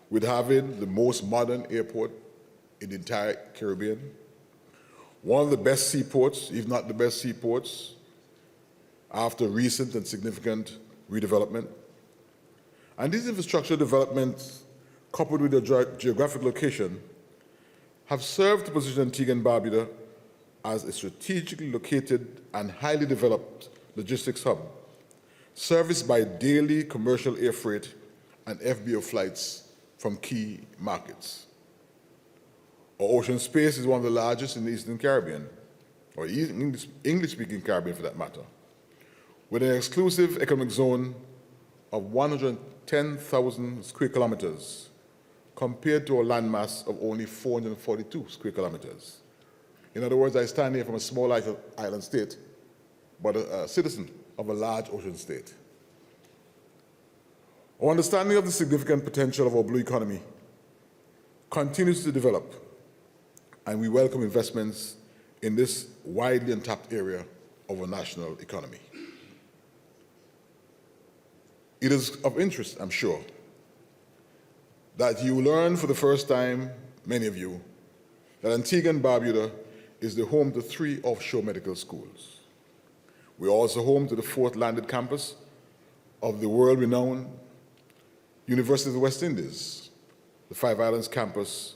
H: with having the most modern airport in the entire Caribbean, one of the best seaports, if not the best seaports, after recent and significant redevelopment. And these infrastructure developments, coupled with their geographic location, have served to position Antigua and Barbuda as a strategically located and highly developed logistics hub, serviced by daily commercial air freight and FBO flights from key markets. Our ocean space is one of the largest in the Eastern Caribbean, or English-speaking Caribbean for that matter, with an exclusive economic zone of 110,000 square kilometers compared to a landmass of only 442 square kilometers. In other words, I stand here from a small island state, but a citizen of a large ocean state. Our understanding of the significant potential of our blue economy continues to develop, and we welcome investments in this widely untapped area of our national economy. It is of interest, I'm sure, that you learn for the first time, many of you, that Antigua and Barbuda is the home to 3 offshore medical schools. We're also home to the 4th landed campus of the world-renowned University of the West Indies, the Five Islands campus.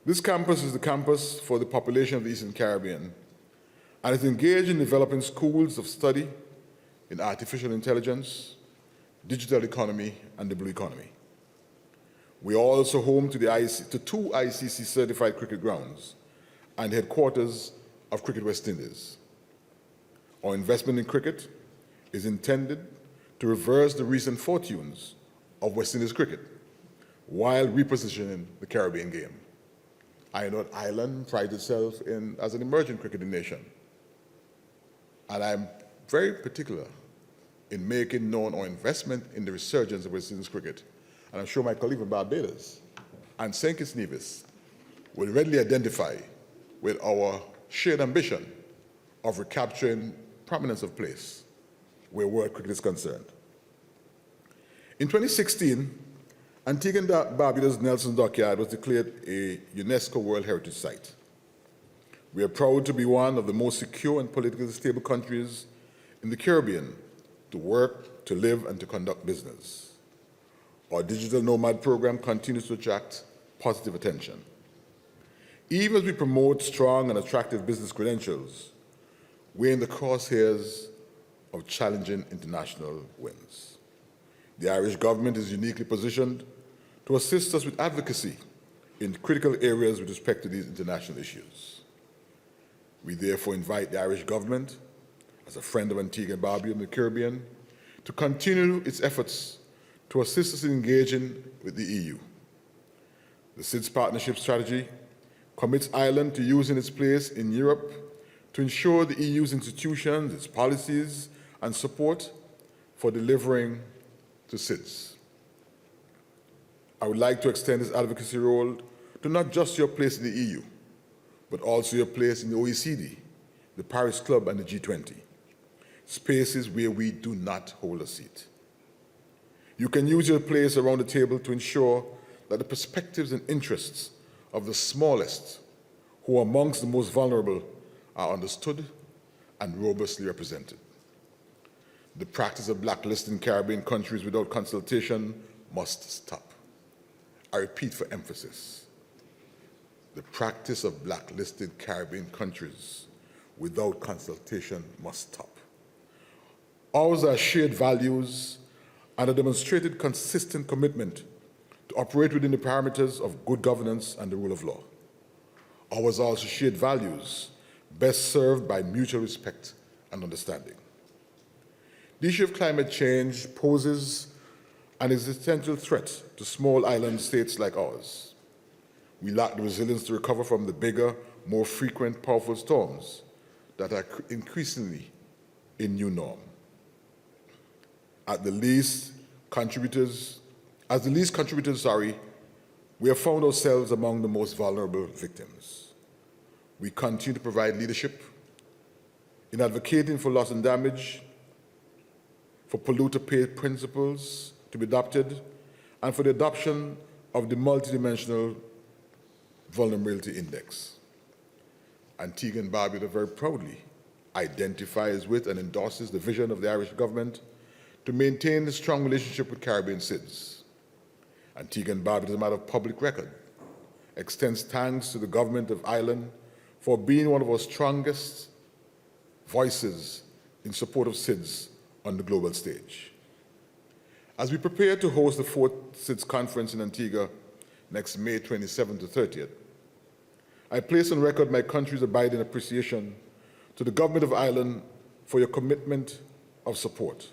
H: This campus is the campus for the population of the Eastern Caribbean, and is engaged in developing schools of study in artificial intelligence, digital economy, and the blue economy. We are also home to 2 ICC-certified cricket grounds and headquarters of Cricket West Indies. Our investment in cricket is intended to reverse the recent fortunes of West Indies cricket while repositioning the Caribbean game. I know that Ireland prides itself as an emerging cricketing nation, and I'm very particular in making known our investment in the resurgence of West Indies cricket. And I'm sure my colleague from Barbados and St. Kitts Nevis will readily identify with our shared ambition of recapturing prominence of place where world cricket is concerned. In 2016, Antigua and Barbuda's Nelson Dockyard was declared a UNESCO World Heritage Site. We are proud to be one of the most secure and politically stable countries in the Caribbean to work, to live, and to conduct business. Our digital nomad program continues to attract positive attention. Even as we promote strong and attractive business credentials, we're in the crosshairs of challenging international winds. The Irish government is uniquely positioned to assist us with advocacy in critical areas with respect to these international issues. We therefore invite the Irish government, as a friend of Antigua and Barbuda and the Caribbean, to continue its efforts to assist us in engaging with the EU. The SIDS partnership strategy commits Ireland to using its place in Europe to ensure the EU's institutions, its policies, and support for delivering to SIDS. I would like to extend this advocacy role to not just your place in the EU, but also your place in the OECD, the Paris Club, and the G20, spaces where we do not hold a seat. You can use your place around the table to ensure that the perspectives and interests of the smallest, who are amongst the most vulnerable, are understood and robustly represented. The practice of blacklisting Caribbean countries without consultation must stop. I repeat for emphasis, the practice of blacklisted Caribbean countries without consultation must stop. Ours are shared values and a demonstrated consistent commitment to operate within the parameters of good governance and the rule of law. Ours are also shared values best served by mutual respect and understanding. The issue of climate change poses an existential threat to small island states like ours. We lack the resilience to recover from the bigger, more frequent, powerful storms that are increasingly a new norm. As the least contributors, we have found ourselves among the most vulnerable victims. We continue to provide leadership in advocating for loss and damage, for polluter pay principles to be adopted, and for the adoption of the multidimensional vulnerability index. Antigua and Barbuda very proudly identifies with and endorses the vision of the Irish government to maintain a strong relationship with Caribbean SIDS. Antigua and Barbuda, as a matter of public record, extends thanks to the government of Ireland for being one of our strongest voices in support of SIDS on the global stage. As we prepare to host the 4th SIDS conference in Antigua next May 27th to 30th, I place on record my country's abiding appreciation to the government of Ireland for your commitment of support.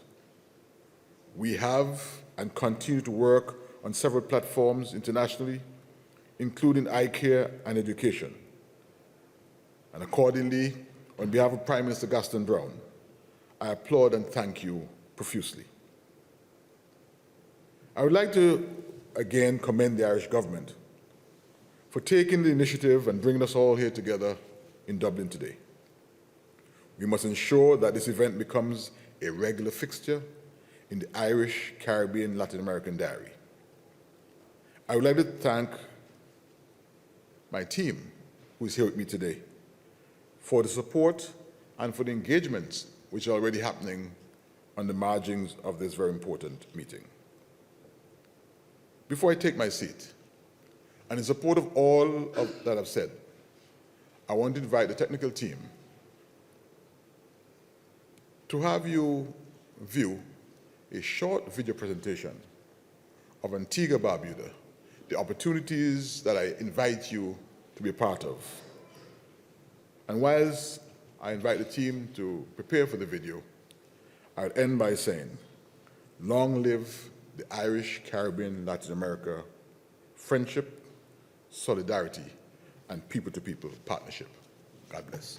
H: We have and continue to work on several platforms internationally, including eye care and education. And accordingly, on behalf of Prime Minister Gaston Brown, I applaud and thank you profusely. I would like to again commend the Irish government for taking the initiative and bringing us all here together in Dublin today. We must ensure that this event becomes a regular fixture in the Irish, Caribbean, Latin American diary. I would like to thank my team, who is here with me today, for the support and for the engagements which are already happening on the margins of this very important meeting. Before I take my seat, and in support of all that I've said, I want to invite the technical team to have you view a short video presentation of Antigua Barbuda, the opportunities that I invite you to be a part of. And whilst I invite the team to prepare for the video, I'll end by saying, long live the Irish, Caribbean, Latin America friendship, solidarity, and people-to-people partnership. God bless.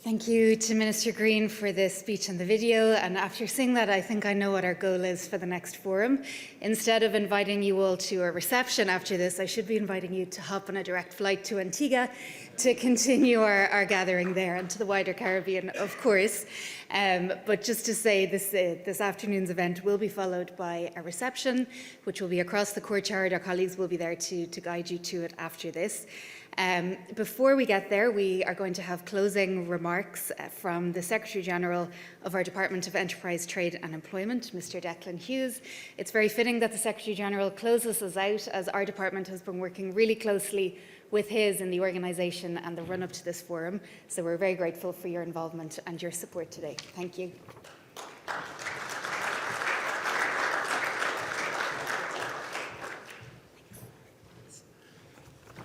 A: Thank you to Minister Green for the speech and the video. And after seeing that, I think I know what our goal is for the next forum. Instead of inviting you all to a reception after this, I should be inviting you to hop on a direct flight to Antigua to continue our gathering there and to the wider Caribbean, of course. But just to say, this afternoon's event will be followed by a reception, which will be across the courtyard. Our colleagues will be there to guide you to it after this. Before we get there, we are going to have closing remarks from the Secretary-General of our Department of Enterprise, Trade and Employment, Mr. Declan Hughes. It's very fitting that the Secretary-General closes us out, as our department has been working really closely with his in the organisation and the run-up to this forum. So we're very grateful for your involvement and your support today. Thank you.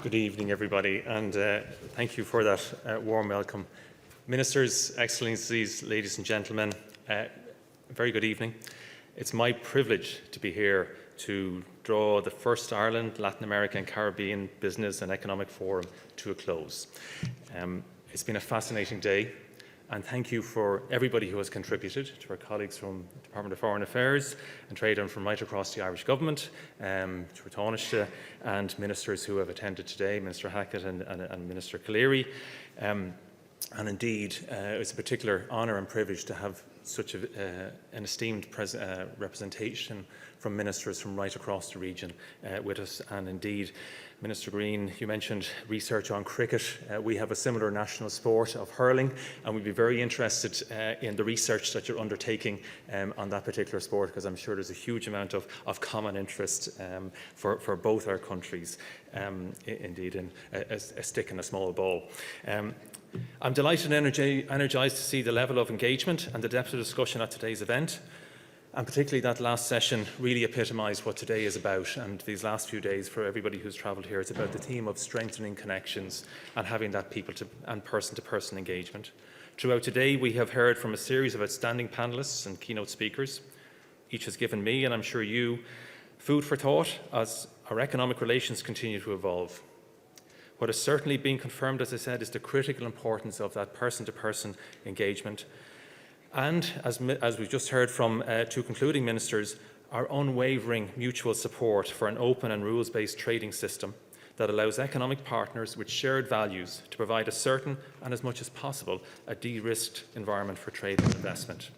I: Good evening, everybody, and thank you for that warm welcome. Ministers, Excellencies, ladies and gentlemen, very good evening. It's my privilege to be here to draw the first Ireland, Latin America and Caribbean Business and Economic Forum to a close. It's been a fascinating day, and thank you for everybody who has contributed, to our colleagues from the Department of Foreign Affairs and Trade and from right across the Irish Government, to Taoiseach and ministers who have attended today, Minister Hackett and Minister Cleary. And indeed, it's a particular honour and privilege to have such an esteemed representation from ministers from right across the region with us. And indeed, Minister Green, you mentioned research on cricket. We have a similar national sport of hurling, and we'd be very interested in the research that you're undertaking on that particular sport, because I'm sure there's a huge amount of common interest for both our countries, indeed, in a stick and a small ball. I'm delighted and energised to see the level of engagement and the depth of discussion at today's event. And particularly that last session really epitomised what today is about, and these last few days for everybody who's travelled here, it's about the theme of strengthening connections and having that people and person-to-person engagement. Throughout today, we have heard from a series of outstanding panellists and keynote speakers. Each has given me, and I'm sure you, food for thought as our economic relations continue to evolve. What has certainly been confirmed, as I said, is the critical importance of that person-to-person engagement. And as we've just heard from two concluding ministers, our unwavering mutual support for an open and rules-based trading system that allows economic partners with shared values to provide a certain and, as much as possible, a de-risked environment for trade and investment.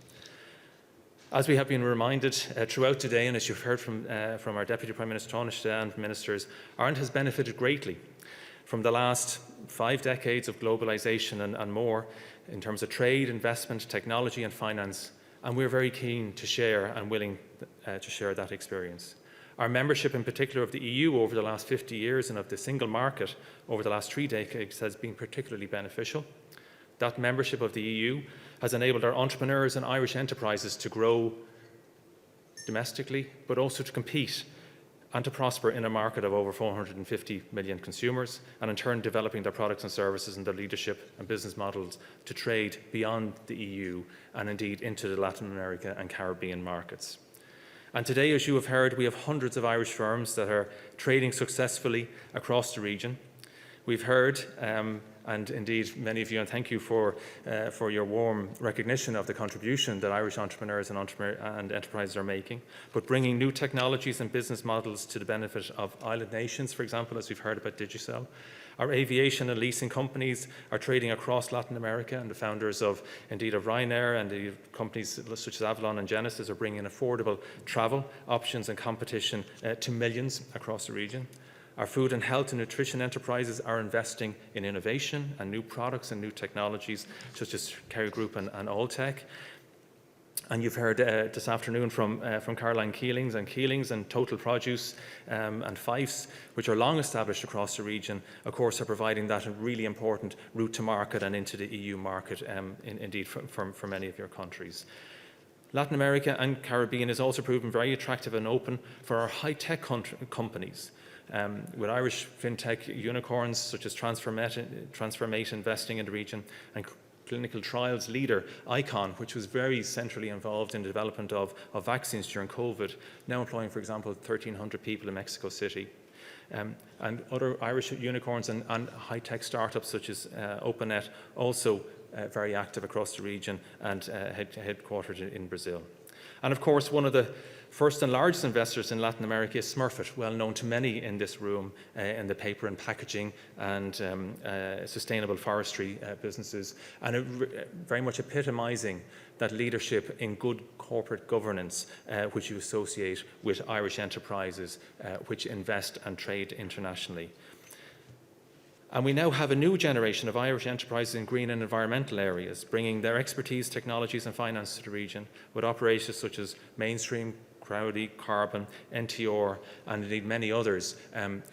I: As we have been reminded throughout today, and as you've heard from our Deputy Prime Minister Taoiseach and ministers, Ireland has benefited greatly from the last 5 decades of globalisation and more, in terms of trade, investment, technology and finance, and we're very keen to share and willing to share that experience. Our membership in particular of the EU over the last 50 years and of the single market over the last 3 decades has been particularly beneficial. That membership of the EU has enabled our entrepreneurs and Irish enterprises to grow domestically, but also to compete and to prosper in a market of over 450 million consumers, and in turn developing their products and services and their leadership and business models to trade beyond the EU and indeed into the Latin America and Caribbean markets. And today, as you have heard, we have hundreds of Irish firms that are trading successfully across the region. We've heard, and indeed many of you, and thank you for your warm recognition of the contribution that Irish entrepreneurs and enterprises are making, but bringing new technologies and business models to the benefit of island nations, for example, as we've heard about Digicel. Our aviation and leasing companies are trading across Latin America, and the founders of Ryanair and the companies such as Avalon and Genesis are bringing affordable travel options and competition to millions across the region. Our food and health and nutrition enterprises are investing in innovation and new products and new technologies, such as Kerry Group and Alltech. And you've heard this afternoon from Caroline Keelings and Total Produce and Fifes, which are long established across the region, of course, are providing that really important route to market and into the EU market, indeed, for many of your countries. Latin America and Caribbean is also proven very attractive and open for our high-tech companies. With Irish fintech unicorns such as Transformate investing in the region, and clinical trials leader ICON, which was very centrally involved in the development of vaccines during COVID, now employing, for example, 1,300 people in Mexico City. And other Irish unicorns and high-tech startups such as OpenNet also very active across the region and headquartered in Brazil. And of course, one of the first and largest investors in Latin America is Smurfit, well known to many in this room in the paper and packaging and sustainable forestry businesses, and very much epitomising that leadership in good corporate governance which you associate with Irish enterprises which invest and trade internationally. And we now have a new generation of Irish enterprises in green and environmental areas, bringing their expertise, technologies and finance to the region, with operators such as Mainstream, Crowdy, Carbon, NTR, and indeed many others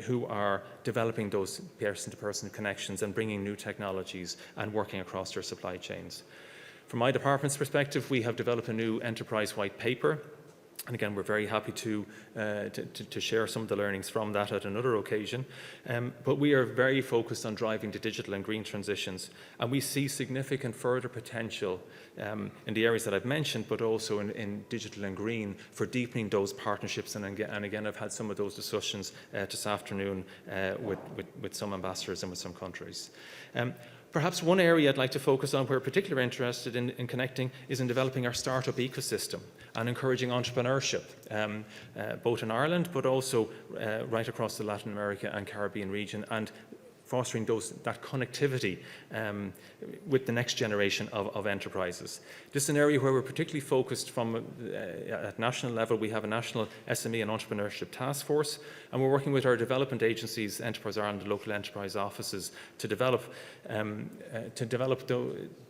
I: who are developing those person-to-person connections and bringing new technologies and working across their supply chains. From my department's perspective, we have developed a new enterprise white paper. And again, we're very happy to share some of the learnings from that at another occasion. But we are very focused on driving the digital and green transitions. And we see significant further potential in the areas that I've mentioned, but also in digital and green for deepening those partnerships. And again, I've had some of those discussions this afternoon with some ambassadors and with some countries. Perhaps one area I'd like to focus on, where we're particularly interested in connecting, is in developing our startup ecosystem and encouraging entrepreneurship, both in Ireland, but also right across the Latin America and Caribbean region, and fostering that connectivity with the next generation of enterprises. This is an area where we're particularly focused from at national level. We have a national SME and entrepreneurship task force, and we're working with our development agencies, Enterprise Ireland, and local enterprise offices, to develop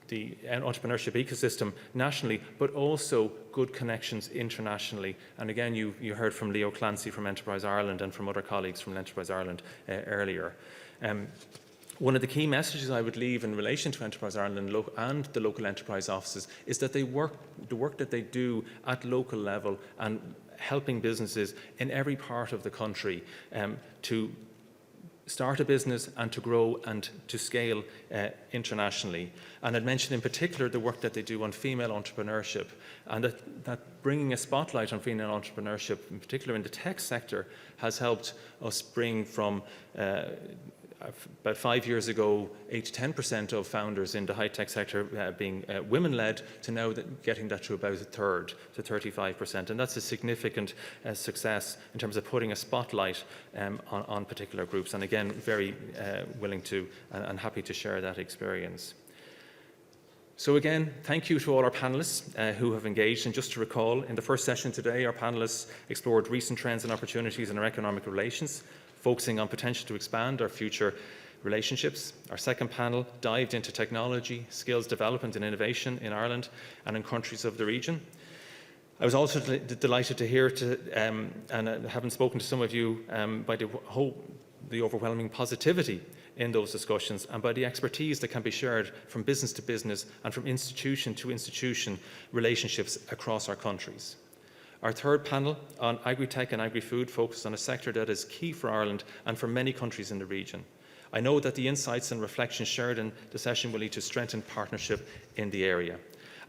I: the entrepreneurship ecosystem nationally, but also good connections internationally. And again, you heard from Leo Clancy from Enterprise Ireland and from other colleagues from Enterprise Ireland earlier. One of the key messages I would leave in relation to Enterprise Ireland and the local enterprise offices is that the work that they do at local level and helping businesses in every part of the country to start a business and to grow and to scale internationally. And I'd mention in particular the work that they do on female entrepreneurship, and that bringing a spotlight on female entrepreneurship, in particular in the tech sector, has helped us bring from about 5 years ago, 8 to 10% of founders in the high-tech sector being women-led, to now getting that to about a third, to 35%. And that's a significant success in terms of putting a spotlight on particular groups. And again, very willing to and happy to share that experience. So again, thank you to all our panellists who have engaged. And just to recall, in the first session today, our panellists explored recent trends and opportunities in our economic relations, focusing on potential to expand our future relationships. Our second panel dived into technology, skills development and innovation in Ireland and in countries of the region. I was also delighted to hear, and having spoken to some of you, by the overwhelming positivity in those discussions and by the expertise that can be shared from business to business and from institution to institution relationships across our countries. Our third panel on agri-tech and agri-food focused on a sector that is key for Ireland and for many countries in the region. I know that the insights and reflections shared in the session will lead to strengthened partnership in the area.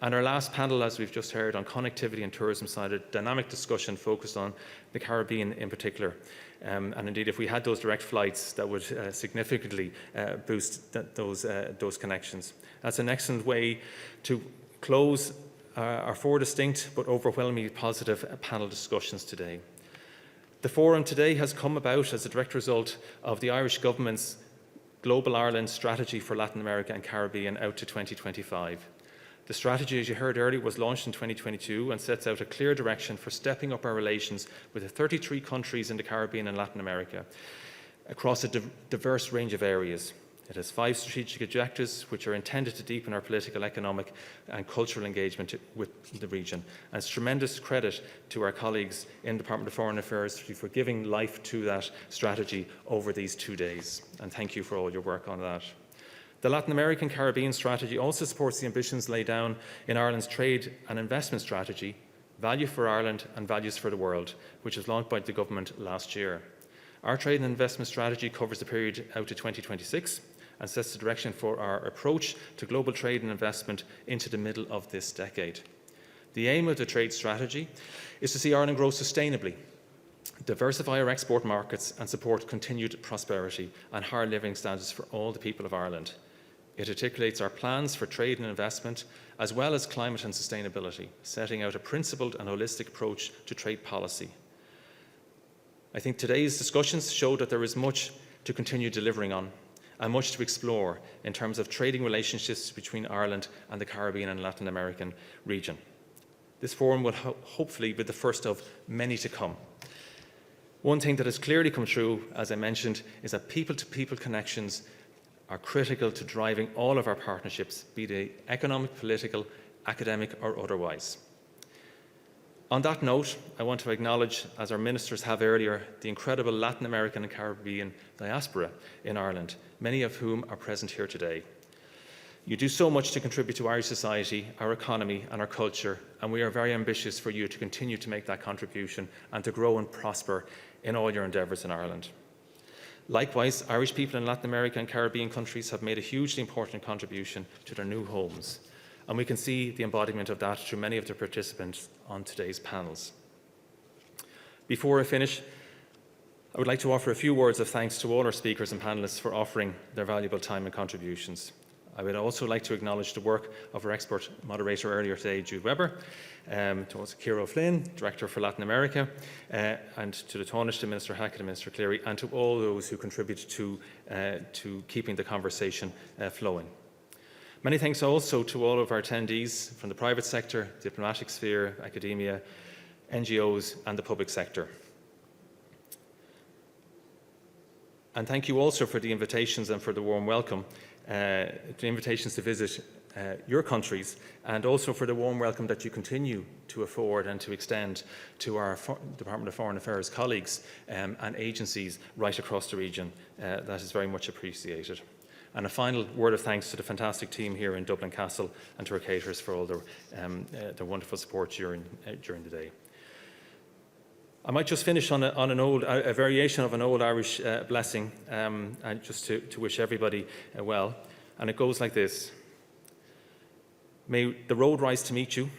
I: And our last panel, as we've just heard, on connectivity and tourism side, a dynamic discussion focused on the Caribbean in particular. And indeed, if we had those direct flights, that would significantly boost those connections. That's an excellent way to close our four distinct but overwhelmingly positive panel discussions today. The forum today has come about as a direct result of the Irish Government's Global Ireland Strategy for Latin America and Caribbean out to 2025. The strategy, as you heard earlier, was launched in 2022 and sets out a clear direction for stepping up our relations with the 33 countries in the Caribbean and Latin America across a diverse range of areas. It has 5 strategic objectives which are intended to deepen our political, economic and cultural engagement with the region. And it's tremendous credit to our colleagues in the Department of Foreign Affairs for giving life to that strategy over these 2 days. And thank you for all your work on that. The Latin American Caribbean strategy also supports the ambitions laid down in Ireland's trade and investment strategy, Value for Ireland and Values for the World, which was launched by the government last year. Our trade and investment strategy covers the period out to 2026 and sets the direction for our approach to global trade and investment into the middle of this decade. The aim of the trade strategy is to see Ireland grow sustainably, diversify our export markets and support continued prosperity and higher living standards for all the people of Ireland. It articulates our plans for trade and investment, as well as climate and sustainability, setting out a principled and holistic approach to trade policy. I think today's discussions show that there is much to continue delivering on and much to explore in terms of trading relationships between Ireland and the Caribbean and Latin American region. This forum will hopefully be the first of many to come. One thing that has clearly come through, as I mentioned, is that people-to-people connections are critical to driving all of our partnerships, be they economic, political, academic or otherwise. On that note, I want to acknowledge, as our ministers have earlier, the incredible Latin American and Caribbean diaspora in Ireland, many of whom are present here today. You do so much to contribute to Irish society, our economy and our culture, and we are very ambitious for you to continue to make that contribution and to grow and prosper in all your endeavours in Ireland. Likewise, Irish people in Latin America and Caribbean countries have made a hugely important contribution to their new homes, and we can see the embodiment of that through many of the participants on today's panels. Before I finish, I would like to offer a few words of thanks to all our speakers and panellists for offering their valuable time and contributions. I would also like to acknowledge the work of our expert moderator earlier today, Jude Webber, to also Ciara O'Flynn, Director for Latin America, and to the Taoiseach, Minister Hackett and Minister Cleary, and to all those who contribute to keeping the conversation flowing. Many thanks also to all of our attendees from the private sector, diplomatic sphere, academia, NGOs and the public sector. And thank you also for the invitations and for the warm welcome, the invitations to visit your countries, and also for the warm welcome that you continue to afford and to extend to our Department of Foreign Affairs colleagues and agencies right across the region. That is very much appreciated. And a final word of thanks to the fantastic team here in Dublin Castle and to our caterers for all their wonderful support during the day. I might just finish on a variation of an old Irish blessing, and just to wish everybody well. And it goes like this. May the road rise to meet you.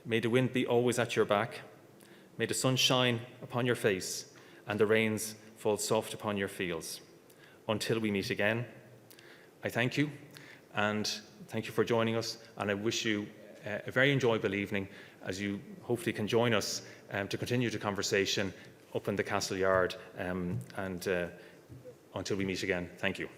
I: May the wind be always at your back. May the sun shine upon your face and the rains fall soft upon your fields. Until we meet again, I thank you, and thank you for joining us, and I wish you a very enjoyable evening as you hopefully can join us to continue the conversation up in the Castle Yard, and until we meet again, thank you.